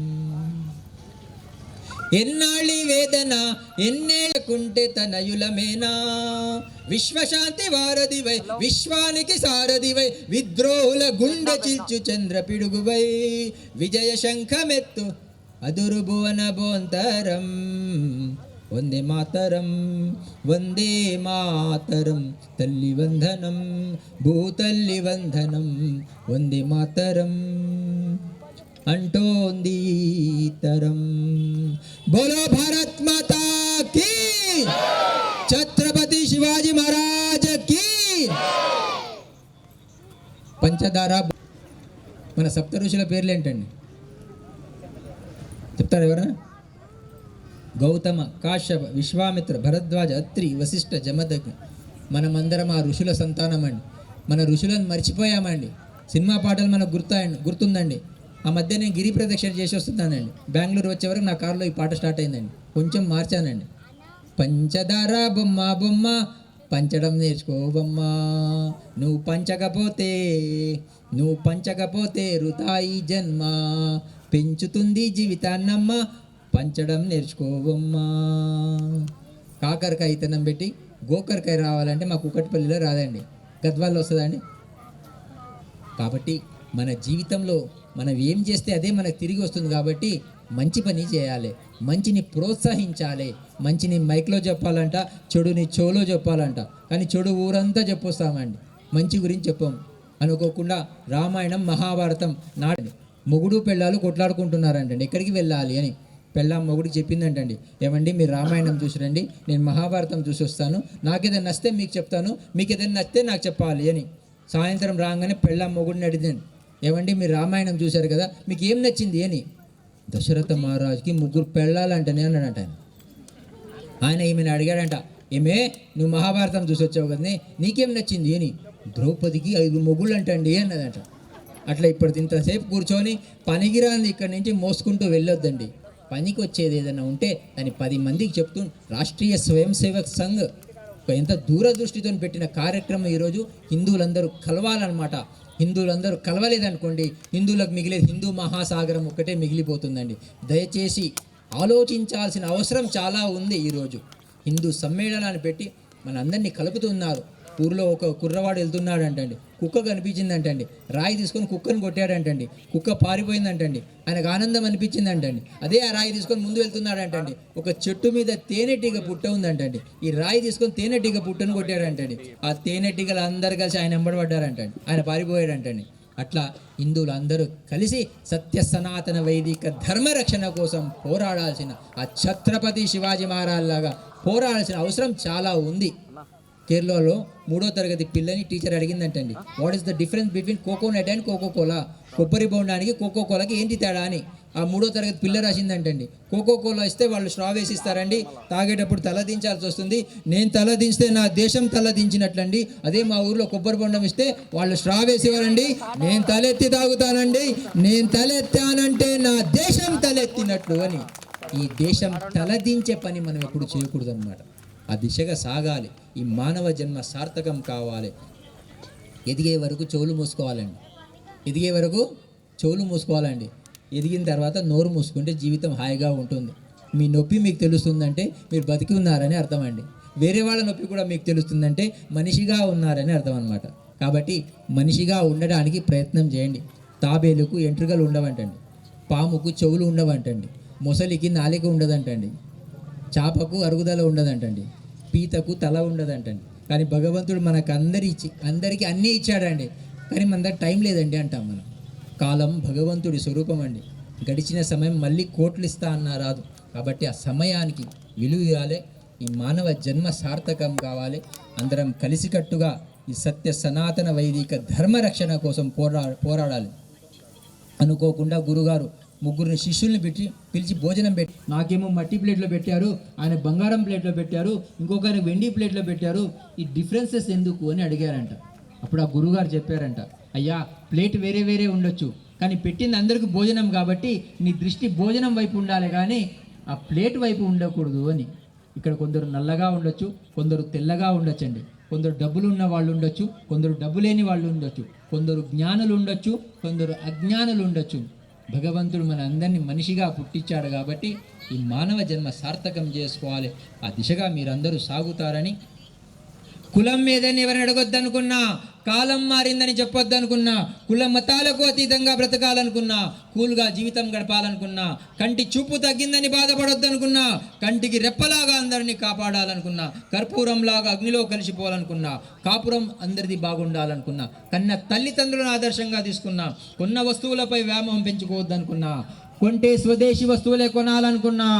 ఎన్నాళ్ళి వేదన ఎన్నేళ్ళకుంటే తనయులమేనా. విశ్వశాంతి వారధివై విశ్వానికి సారథివై విద్రోహుల గుండె చిల్చు చంద్ర పిడుగువై విజయ శంఖమెత్తు అదురు భువన బోంతరం వందే మాతరం, వందే మాతరం. తల్లి వందనం, భూతల్లి వందనం, వందే మాతరం అంటోంది తరం. బోలో భారత్ మాతా కీ, ఛత్రపతి శివాజీ మహారాజ్ కీ. పంచదార. మన సప్త ఋషుల పేర్లు ఏంటండి చెప్తారు ఎవరైనా? గౌతమ, కాశ్యప, విశ్వామిత్ర, భరద్వాజ, అత్రి, వశిష్ఠ, జమదగ్ని. మనమందరం ఆ ఋషుల సంతానం అండి. మన ఋషులను మర్చిపోయామండి. సినిమా పాటలు మనకు గుర్తుందండి. ఆ మధ్య నేను గిరి ప్రదక్షిణ చేసి వస్తున్నానండి. బెంగళూరు వచ్చే వరకు నా కారులో ఈ పాట స్టార్ట్ అయిందండి. కొంచెం మార్చానండి. పంచదార బొమ్మ బొమ్మ పంచడం నేర్చుకో బొమ్మ, నువ్వు పంచకపోతే వృథా ఈ జన్మ, పెంచుతుంది జీవితాన్నమ్మ పంచడం నేర్చుకోవమ్మ. కాకరకాయ ఇతనం పెట్టి గోకరకాయ రావాలంటే మా కుక్కటిపల్లిలో రాదండి, గద్వాల్లో వస్తుందండి. కాబట్టి మన జీవితంలో మనం ఏం చేస్తే అదే మనకు తిరిగి వస్తుంది. కాబట్టి మంచి పని చేయాలి, మంచిని ప్రోత్సహించాలి. మంచిని మైక్లో చెప్పాలంట, చెడుని చెవులో చెప్పాలంట. కానీ చెడు ఊరంతా చెప్పొస్తామండి, మంచి గురించి చెప్పాము. అనుకోకుండా రామాయణం మహాభారతం నాటి మొగుడు పెళ్ళాలు కొట్లాడుకుంటున్నారంటండి, ఎక్కడికి వెళ్ళాలి అని. పెళ్ళాం మొగుడికి చెప్పిందంటండి, ఏమండి మీరు రామాయణం చూసి రండి, నేను మహాభారతం చూసి వస్తాను, నాకేదైనా నచ్చితే మీకు చెప్తాను, మీకు ఏదైనా నచ్చితే నాకు చెప్పాలి అని. సాయంత్రం రాగానే పెళ్ళాం మొగుడిని అడిగింది, ఏమండి మీరు రామాయణం చూశారు కదా, మీకు ఏం నచ్చింది అని. దశరథ మహారాజుకి 3 పెళ్ళాలంటనే అన్నాడంట ఆయన. ఆయన ఈమెను అడిగాడంట, ఏమే నువ్వు మహాభారతం చూసి వచ్చావు కదనే, నీకేం నచ్చింది అని. ద్రౌపదికి 5 మొగుళ్ళు అంటండి అన్నదంట. అట్లా ఇప్పుడు ఇంతసేపు కూర్చొని పనికిరాంది ఇక్కడి నుంచి మోసుకుంటూ వెళ్ళొద్దండి. పనికి వచ్చేది ఏదైనా ఉంటే దాన్ని 10 మందికి చెప్తూ రాష్ట్రీయ స్వయం సేవక్ సంఘ్ ఎంత దూరదృష్టితో పెట్టిన కార్యక్రమం. ఈరోజు హిందువులందరూ కలవాలన్నమాట. హిందువులందరూ కలవలేదనుకోండి, హిందువులకు మిగిలేదు హిందూ మహాసాగరం ఒక్కటే మిగిలిపోతుందండి. దయచేసి ఆలోచించాల్సిన అవసరం చాలా ఉంది. ఈరోజు హిందూ సమ్మేళనాన్ని పెట్టి మన అందరినీ కలుపుతున్నారు. ఊర్లో ఒక కుర్రవాడు వెళ్తున్నాడంటండి, కుక్క కనిపించిందంటండి, రాయి తీసుకొని కుక్కను కొట్టాడంటండి, కుక్క పారిపోయిందంటండి. ఆయనకు ఆనందం అనిపించిందంటండి. అదే ఆ రాయి తీసుకొని ముందు వెళ్తున్నాడంటండి, ఒక చెట్టు మీద తేనెటీగ పుట్ట ఉందంటండి. ఈ రాయి తీసుకొని తేనెటీగ పుట్టను కొట్టాడంటండి. ఆ తేనెటీగలు అందరు కలిసి ఆయన వెంబడబడ్డారంటండి, ఆయన పారిపోయాడంటండి. అట్లా హిందువులు అందరూ కలిసి సత్య సనాతన వైదిక ధర్మరక్షణ కోసం పోరాడాల్సిన, ఆ ఛత్రపతి శివాజీ మహారాజ్ లాగా పోరాడాల్సిన అవసరం చాలా ఉంది. కేరళలో 3వ తరగతి పిల్లని టీచర్ అడిగిందంటండి, what is the difference between coconut and Coca Cola, కొబ్బరి బొండానికి కోకోకోలాకి ఏంటి తేడా అని. ఆ 3వ తరగతి పిల్ల రాసిందంటండి, కోకోకోలా ఇస్తే వాళ్ళు స్ట్రా వేసి ఇస్తారండి, తాగేటప్పుడు తల దించాల్సి వస్తుంది, నేను తల దించితే నా దేశం తల దించినట్లండి. అదే మా ఊర్లో కొబ్బరి బొండం ఇస్తే వాళ్ళు స్ట్రా వేసేవారండి, నేను తలెత్తి తాగుతానండి, నేను తలెత్తానంటే నా దేశం తలెత్తినట్లు అని. ఈ దేశం తలదించే పని మనం ఎప్పుడు చేయకూడదు అన్నమాట. ఆ దిశగా సాగాలి. ఈ మానవ జన్మ సార్థకం కావాలి. ఎదిగే వరకు చెవులు మూసుకోవాలండి, ఎదిగే వరకు చెవులు మూసుకోవాలండి. ఎదిగిన తర్వాత నోరు మూసుకుంటే జీవితం హాయిగా ఉంటుంది. మీ నొప్పి మీకు తెలుస్తుందంటే మీరు బతికి ఉన్నారని అర్థం అండి. వేరే వాళ్ళ నొప్పి కూడా మీకు తెలుస్తుందంటే మనిషిగా ఉన్నారని అర్థం అన్నమాట. కాబట్టి మనిషిగా ఉండడానికి ప్రయత్నం చేయండి. తాబేలుకు ఎంట్రుకలు ఉండవంటండి, పాముకు చెవులు ఉండవంటండి, మొసలికి నాలిక ఉండదంటండి, చాపకు అరుగుదల ఉండదంటండి, పీతకు తల ఉండదంటండి. కానీ భగవంతుడు మనకు అందరికీ అన్నీ ఇచ్చాడండి. కానీ మన దగ్గర టైం లేదండి అంటాం మనం. కాలం భగవంతుడి స్వరూపం అండి. గడిచిన సమయం మళ్ళీ కోట్లు ఇస్తా అన్నా రాదు. కాబట్టి ఆ సమయానికి విలువ ఇవ్వాలి. ఈ మానవ జన్మ సార్థకం కావాలి. అందరం కలిసికట్టుగా ఈ సత్య సనాతన వైదిక ధర్మరక్షణ కోసం పోరాడాలి. అనుకోకుండా గురుగారు 3 శిష్యుల్ని పిలిచి భోజనం పెట్టి, నాకేమో మట్టి ప్లేట్లో పెట్టారు, ఆయన బంగారం ప్లేట్లో పెట్టారు, ఇంకొకరికి వెండి ప్లేట్లో పెట్టారు, ఈ డిఫరెన్సెస్ ఎందుకు అని అడిగారంట. అప్పుడు ఆ గురుగారు చెప్పారంట, అయ్యా ప్లేట్ వేరే వేరే ఉండొచ్చు, కానీ పెట్టింది అందరికీ భోజనం కాబట్టి నీ దృష్టి భోజనం వైపు ఉండాలి కానీ ఆ ప్లేట్ వైపు ఉండకూడదు అని. ఇక్కడ కొందరు నల్లగా ఉండొచ్చు, కొందరు తెల్లగా ఉండొచ్చండి, కొందరు డబ్బులు ఉన్న వాళ్ళు ఉండొచ్చు, కొందరు డబ్బు లేని వాళ్ళు ఉండొచ్చు, కొందరు జ్ఞానులు ఉండొచ్చు, కొందరు అజ్ఞానులు ఉండొచ్చు. భగవంతుడు మన అందరినీ మనిషిగా పుట్టించాడు కాబట్టి ఈ మానవ జన్మ సార్థకం చేసుకోవాలి. ఆ దిశగా మీరందరూ సాగుతారని, కులం మీదని ఎవరిని అడగొద్దనుకున్నా, కాలం మారిందని చెప్పొద్దనుకున్నా, కుల మతాలకు అతీతంగా బ్రతకాలనుకున్నా, కూల్గా జీవితం గడపాలనుకున్నా, కంటి చూపు తగ్గిందని బాధపడొద్దనుకున్నా, కంటికి రెప్పలాగా అందరినీ కాపాడాలనుకున్నా, కర్పూరంలాగా అగ్నిలో కలిసిపోవాలనుకున్నా, కాపురం అందరిది బాగుండాలనుకున్నా, కన్న తల్లిదండ్రులను ఆదర్శంగా తీసుకున్నా, కొన్న వస్తువులపై వ్యామోహం పెంచుకోవద్దనుకున్నా, కొంటే స్వదేశీ వస్తువులే కొనాలనుకున్నా,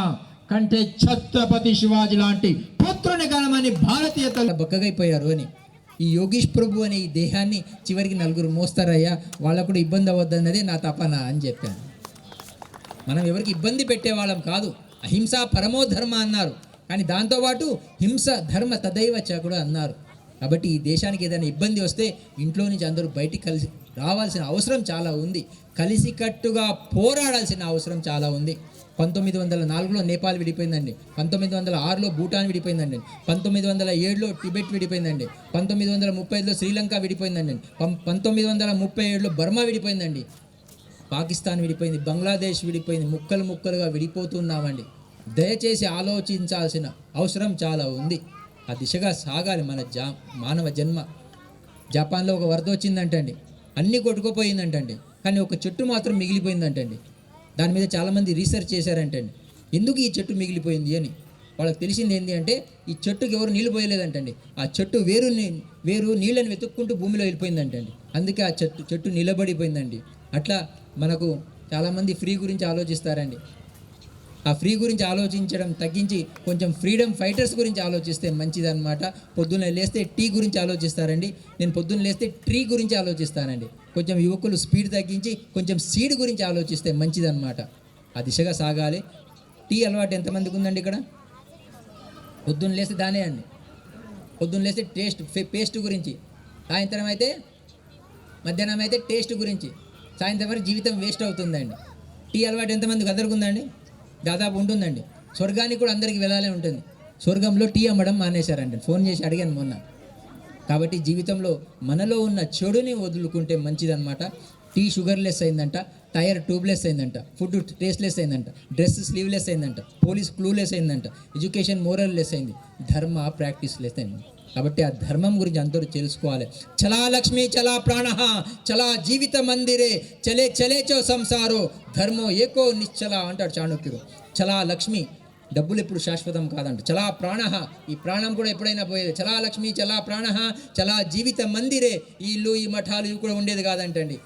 కంటే ఛత్రపతి శివాజీ లాంటి పుత్రుని కనమని భారతీయతలు బక్కగైపోయారు అని. ఈ యోగీష్ ప్రభు అనే ఈ దేహాన్ని చివరికి 4 మోస్తారయ్యా, వాళ్ళకు కూడా ఇబ్బంది అవ్వద్దన్నదే నా తపన అని చెప్పాను. మనం ఎవరికి ఇబ్బంది పెట్టేవాళ్ళం కాదు. అహింస పరమో ధర్మ అన్నారు, కానీ దాంతోపాటు హింస ధర్మ తదైవ చ కూడా అన్నారు. కాబట్టి ఈ దేశానికి ఏదైనా ఇబ్బంది వస్తే ఇంట్లో నుంచి అందరూ బయటికి కలిసి రావాల్సిన అవసరం చాలా ఉంది. కలిసికట్టుగా పోరాడాల్సిన అవసరం చాలా ఉంది. 1904లో నేపాల్ విడిపోయిందండి. 1906లో భూటాన్ విడిపోయిందండి. 1907లో టిబెట్ విడిపోయిందండి. 1935లో శ్రీలంక విడిపోయిందండి. 1937లో బర్మా విడిపోయిందండి. పాకిస్తాన్ విడిపోయింది, బంగ్లాదేశ్ విడిపోయింది. ముక్కలు ముక్కలుగా విడిపోతున్నామండి. దయచేసి ఆలోచించాల్సిన అవసరం చాలా ఉంది. ఆ దిశగా సాగాలి మానవ జన్మ. జపాన్లో ఒక వరద వచ్చిందంటండి, అన్నీ కొట్టుకుపోయిందంటండి, కానీ ఒక చెట్టు మాత్రం మిగిలిపోయిందంటండి. దాని మీద చాలామంది రీసెర్చ్ చేశారంటండి, ఎందుకు ఈ చెట్టు మిగిలిపోయింది అని. వాళ్ళకి తెలిసింది ఏంటి అంటే ఈ చెట్టుకి ఎవరు నీళ్ళు పోయలేదంటండి. ఆ చెట్టు వేరు నీళ్ళని వెతుక్కుంటూ భూమిలో వెళ్ళిపోయిందంటండి. అందుకే ఆ చెట్టు నిలబడిపోయిందండి. అట్లా మనకు చాలామంది ఫ్రీ గురించి ఆలోచిస్తారండి. ఆ ఫ్రీ గురించి ఆలోచించడం తగ్గించి కొంచెం ఫ్రీడమ్ ఫైటర్స్ గురించి ఆలోచిస్తే మంచిదన్నమాట. పొద్దున్న లేస్తే టీ గురించి ఆలోచిస్తారండి, నేను పొద్దున్న లేస్తే ట్రీ గురించి ఆలోచిస్తానండి. కొంచెం యువకులు స్పీడ్ తగ్గించి కొంచెం సీడ్ గురించి ఆలోచిస్తే మంచిదన్నమాట. ఆ దిశగా సాగాలి. టీ అలవాటు ఎంతమందికి ఉందండి ఇక్కడ? పొద్దున్న లేస్తే దానే అండి. పొద్దున్న లేస్తే పేస్ట్ గురించి, సాయంత్రం అయితే మధ్యాహ్నం అయితే టేస్ట్ గురించి, సాయంత్రం వరకు జీవితం వేస్ట్ అవుతుందండి. టీ అలవాటు ఎంతమందికి అందరికి ఉందండి? దాదాపు ఉంటుందండి. స్వర్గానికి కూడా అందరికీ వెళ్ళాలే ఉంటుంది. స్వర్గంలో టీ అమ్మడం మానేశారండి. ఫోన్ చేసి అడిగాను మొన్న. కాబట్టి జీవితంలో మనలో ఉన్న చెడుని వదులుకుంటే మంచిదన్నమాట. టీ షుగర్లెస్ అయిందంట, టైర్ ట్యూబ్లెస్ అయిందంట, ఫుడ్ టేస్ట్లెస్ అయిందంట, డ్రెస్ స్లీవ్లెస్ అయిందంట, పోలీస్ క్లూలెస్ అయిందంట, ఎడ్యుకేషన్ మోరల్ లెస్ అయింది, ధర్మ ప్రాక్టీస్ లెస్ అయింది. కాబట్టి ఆ ధర్మం గురించి అందరూ తెలుసుకోవాలి. చలా లక్ష్మి చలా ప్రాణ చలా జీవిత మందిరే చలే చలేచో సంసారో ధర్మో ఏకో నిశ్చల అంటాడు చాణక్యుడు. చలా లక్ష్మి, డబ్బులు ఎప్పుడు శాశ్వతం కాదంట. చలా ప్రాణ, ఈ ప్రాణం కూడా ఎప్పుడైనా పోయేది. చలా లక్ష్మి చలా ప్రాణ చలా జీవిత మందిరే, ఈ ఇల్లు ఈ మఠాలు ఇవి కూడా ఉండేది కాదంటండి.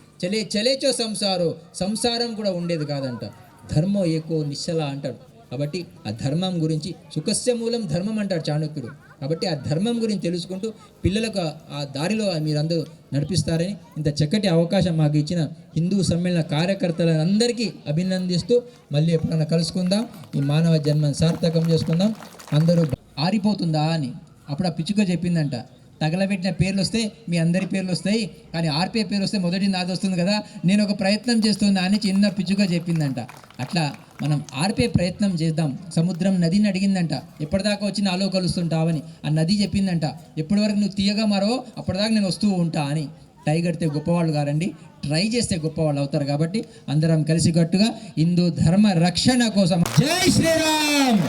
చలేచో సంసారో, సంసారం కూడా ఉండేది కాదంట. ధర్మో ఏకో నిశ్చల అంటాడు. కాబట్టి ఆ ధర్మం గురించి, సుఖస్య మూలం ధర్మం అంటాడు చాణక్యుడు. కాబట్టి ఆ ధర్మం గురించి తెలుసుకుంటూ పిల్లలకు ఆ దారిలో మీరందరూ నడిపిస్తారని ఇంత చక్కటి అవకాశం మాకు ఇచ్చిన హిందూ సమ్మేళన కార్యకర్తలందరికీ అభినందిస్తూ మళ్ళీ ఎప్పుడైనా కలుసుకుందాం. ఈ మానవ జన్మను సార్థకం చేసుకుందాం. అందరూ ఆరిపోతుందా అని అప్పుడు ఆ పిచ్చుక చెప్పిందంట, తగలబెట్టిన పేర్లు వస్తే మీ అందరి పేర్లు వస్తాయి, కానీ ఆర్పే పేరు వస్తే మొదటి నాది వస్తుంది కదా, నేను ఒక ప్రయత్నం చేస్తున్నా అని చిన్న పిచ్చుక చెప్పిందంట. అట్లా మనం ఆర్పే ప్రయత్నం చేద్దాం. సముద్రం నదిని అడిగిందంట, ఎప్పటిదాకా వచ్చి నాలో కలుస్తుంటావని. ఆ నది చెప్పిందంట, ఎప్పటి వరకు నువ్వు తీయగా మారో అప్పటిదాకా నేను వస్తూ ఉంటా అని. టై కడితే గొప్పవాళ్ళు కారండి, ట్రై చేస్తే గొప్పవాళ్ళు అవుతారు. కాబట్టి అందరం కలిసికట్టుగా హిందూ ధర్మ రక్షణ కోసం జై శ్రీరామ్,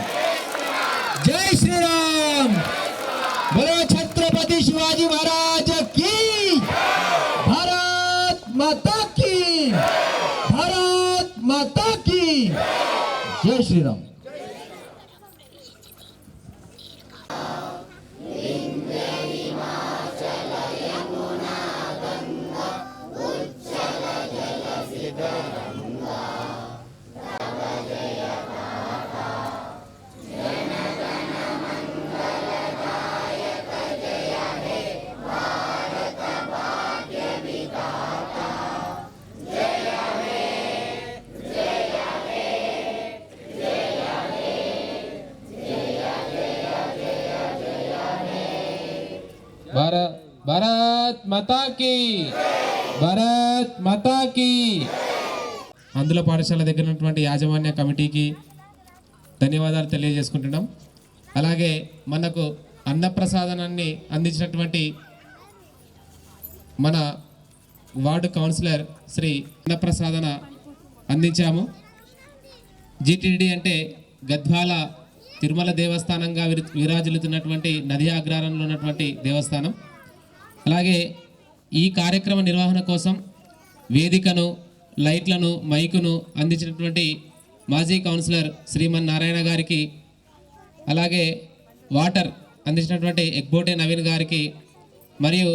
జై శ్రీరామ్, बोलो छत्रपति शिवाजी महाराज की, भारत माता की, भारत माता की, जय श्री राम. భారత్ మాతాకి, భారత్ మాతాకి. అందుల పాఠశాల దగ్గర ఉన్నటువంటి యాజమాన్య కమిటీకి ధన్యవాదాలు తెలియజేసుకుంటున్నాం. అలాగే మనకు అన్నప్రసాదనాన్ని అందించినటువంటి మన వార్డు కౌన్సిలర్ శ్రీ అన్నప్రసాదన అందించాము. జిటిడి అంటే గద్వాల తిరుమల దేవస్థానంగా విరాజిల్లుతున్నటువంటి నది అగ్రహారంలో ఉన్నటువంటి దేవస్థానం. అలాగే ఈ కార్యక్రమ నిర్వహణ కోసం వేదికను, లైట్లను, మైకును అందించినటువంటి మాజీ కౌన్సిలర్ శ్రీమన్ నారాయణ గారికి, అలాగే వాటర్ అందించినటువంటి ఎగ్బోటే నవీన్ గారికి, మరియు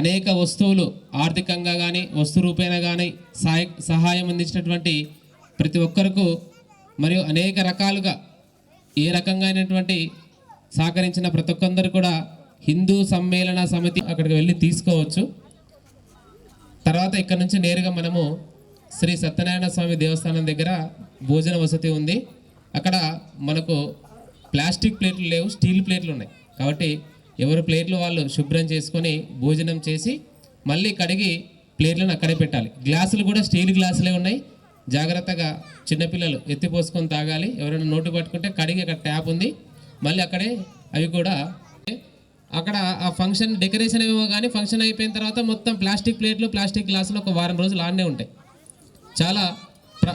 అనేక వస్తువులు ఆర్థికంగా కానీ వస్తు రూపేణా కానీ సహాయం అందించినటువంటి ప్రతి ఒక్కరికి, మరియు అనేక రకాలుగా ఏ రకంగా అయినటువంటి సహకరించిన ప్రతి ఒక్కరు కూడా హిందూ సమ్మేళన సమితి అక్కడికి వెళ్ళి తీసుకోవచ్చు. తర్వాత ఇక్కడ నుంచి నేరుగా మనము శ్రీ సత్యనారాయణ స్వామి దేవస్థానం దగ్గర భోజన వసతి ఉంది. అక్కడ మనకు ప్లాస్టిక్ ప్లేట్లు లేవు, స్టీల్ ప్లేట్లు ఉన్నాయి. కాబట్టి ఎవరి ప్లేట్లు వాళ్ళు శుభ్రం చేసుకొని భోజనం చేసి మళ్ళీ కడిగి ప్లేట్లను అక్కడే పెట్టాలి. గ్లాసులు కూడా స్టీల్ గ్లాసులే ఉన్నాయి. జాగ్రత్తగా చిన్నపిల్లలు ఎత్తిపోసుకొని తాగాలి. ఎవరైనా నోటు పట్టుకుంటే కడిగి అక్కడ ట్యాప్ ఉంది, మళ్ళీ అక్కడే అవి కూడా అక్కడ ఆ ఫంక్షన్ డెకరేషన్ ఏమో కానీ ఫంక్షన్ అయిపోయిన తర్వాత మొత్తం ప్లాస్టిక్ ప్లేట్లు ప్లాస్టిక్ గ్లాసులు ఒక వారం రోజులు ఆడనే ఉంటాయి. చాలా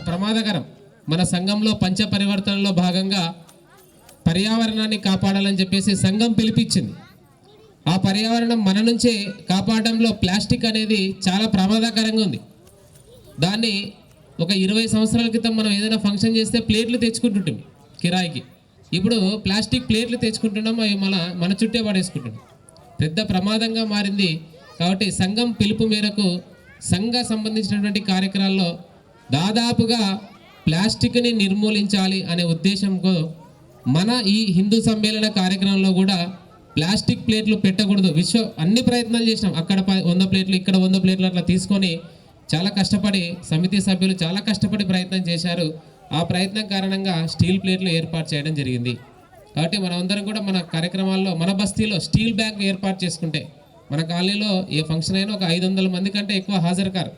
ప్రమాదకరం. మన సంఘంలో పంచ పరివర్తనలో భాగంగా పర్యావరణాన్ని కాపాడాలని చెప్పేసి సంఘం పిలిపించింది. ఆ పర్యావరణం మన నుంచే కాపాడడంలో ప్లాస్టిక్ అనేది చాలా ప్రమాదకరంగా ఉంది. దాన్ని ఒక 20 సంవత్సరాల క్రితం మనం ఏదైనా ఫంక్షన్ చేస్తే ప్లేట్లు తెచ్చుకుంటుంటాం కిరాయికి. ఇప్పుడు ప్లాస్టిక్ ప్లేట్లు తెచ్చుకుంటున్నాం, అవి మన చుట్టే పడేసుకుంటున్నాం. పెద్ద ప్రమాదంగా మారింది. కాబట్టి సంఘం పిలుపు మేరకు సంఘ సంబంధించినటువంటి కార్యక్రమాల్లో దాదాపుగా ప్లాస్టిక్ని నిర్మూలించాలి అనే ఉద్దేశంతో మన ఈ హిందూ సమ్మేళన కార్యక్రమంలో కూడా ప్లాస్టిక్ ప్లేట్లు పెట్టకూడదు. అన్ని ప్రయత్నాలు చేసినాం. అక్కడ 100 ప్లేట్లు, ఇక్కడ 100 ప్లేట్లు అట్లా తీసుకొని చాలా కష్టపడి సమితి సభ్యులు చాలా కష్టపడి ప్రయత్నం చేశారు. ఆ ప్రయత్నం కారణంగా స్టీల్ ప్లేట్లు ఏర్పాటు చేయడం జరిగింది. కాబట్టి మనమందరం కూడా మన కార్యక్రమాల్లో మన బస్తీలో స్టీల్ బ్యాంక్ ఏర్పాటు చేసుకుంటే మన కాలనీలో ఏ ఫంక్షన్ అయినా ఒక 500 మంది కంటే ఎక్కువ హాజరు కారు.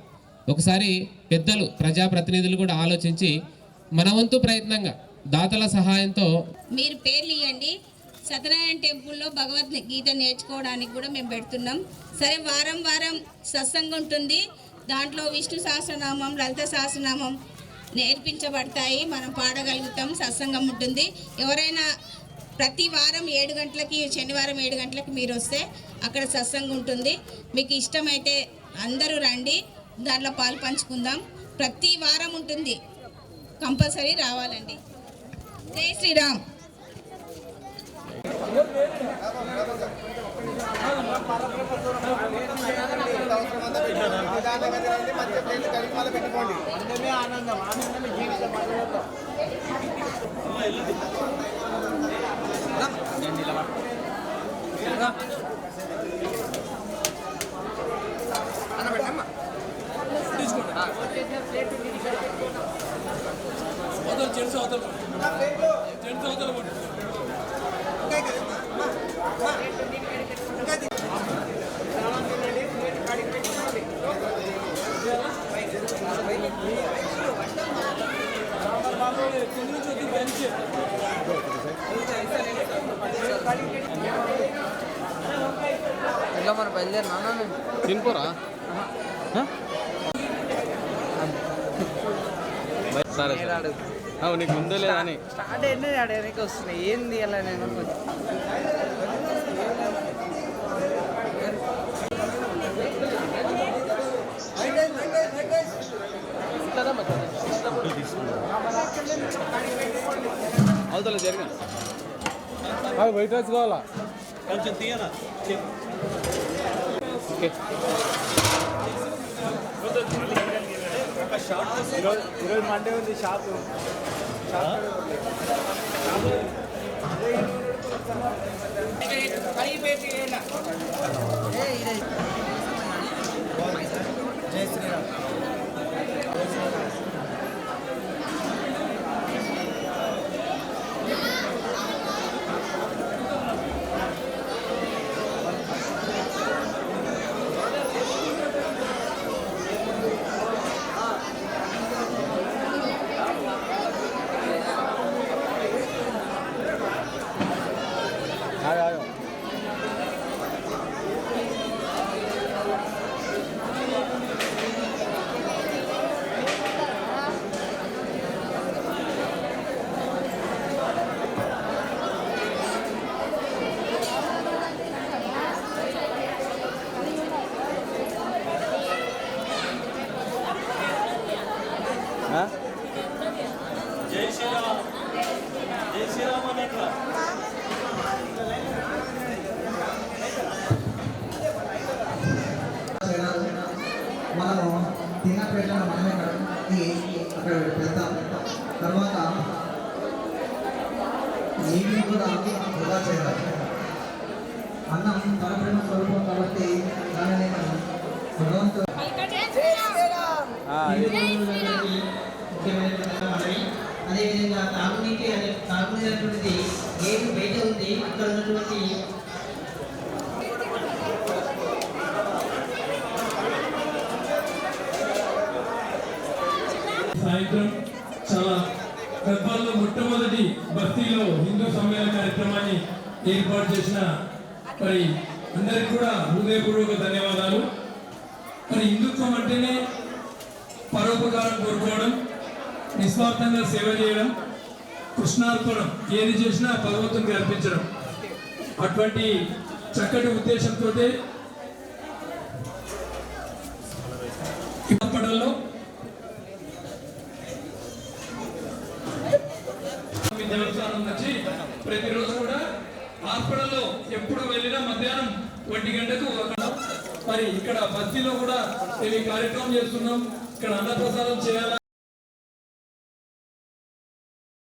ఒకసారి పెద్దలు ప్రజాప్రతినిధులు కూడా ఆలోచించి మన వంతు ప్రయత్నంగా దాతల సహాయంతో మీరు పేర్లు ఇవ్వండి. సత్యనారాయణ టెంపుల్లో భగవద్గీత నేర్చుకోవడానికి కూడా మేము పెడుతున్నాం. సరే, వారం వారం సత్సంగం ఉంటుంది. దాంట్లో విష్ణు సహస్రనామం, లలిత సహస్రనామం నేర్పించబడతాయి. మనం పాడగలుగుతాం. సత్సంగం ఉంటుంది. ఎవరైనా ప్రతి వారం 7 గంటలకి, శనివారం 7 గంటలకి మీరు వస్తే అక్కడ సత్సంగం ఉంటుంది. మీకు ఇష్టమైతే అందరూ రండి, దాంట్లో పాలు పంచుకుందాం. ప్రతి వారం ఉంటుంది, కంపల్సరీ రావాలండి. జై శ్రీరామ్. ఇలా మన బయలుదేరినా తినిపోరా సరే నీకు ముందు లేదని స్టార్ట్ అయింది అడగడానికి వస్తున్నాయి. ఏంది అలా నేను అవుతలే జరిగిన వైట్ రైస్ కావాలా కొంచెం తీయనా. ఓకే, ఈరోజు మండే ఉంది షాపు. జై శ్రీరామ్. జై శ్రీరామ్. జై శ్రీరామ్ అన్నట్లా మనము తిన్న ప్లేట్లను మనమే కడుక్కి అక్కడ పెడతాం. తర్వాత నీటిని కూడా వృధా చేయాలి. అన్నం పరబ్రహ్మ స్వరూపం కాబట్టి దానిని మనం భగవంతుడు అదేవిధంగా తాగునీటి తాగునీరు అనేటువంటిది ఏది బయట ఉంది, అక్కడ ఉన్నటువంటి కార్యక్రమం చాలా గద్వాల్లో మొట్టమొదటి బస్తీలో హిందూ సమ్మేళన కార్యక్రమాన్ని ఏర్పాటు చేసిన మరి అందరికీ కూడా హృదయపూర్వక ధన్యవాదాలు. మరి హిందుత్వం అంటేనే పరోపకారం కోరుకోవడం, నిస్వార్థంగా సేవ చేయడం, కృష్ణార్పణం, ఏది చేసినా భగవంతునికి అర్పించడం. అటువంటి చక్కటి ఉద్దేశంతో పడంలో దేవస్థానం నుంచి ప్రతిరోజు కూడా హాస్పిటల్లో ఎప్పుడు వెళ్ళినా మధ్యాహ్నం 1 గంటకు మరి ఇక్కడ బస్తీలో కూడా మేము కార్యక్రమం చేస్తున్నాం. ఇక్కడ అన్నప్రసాదం చేయాలి.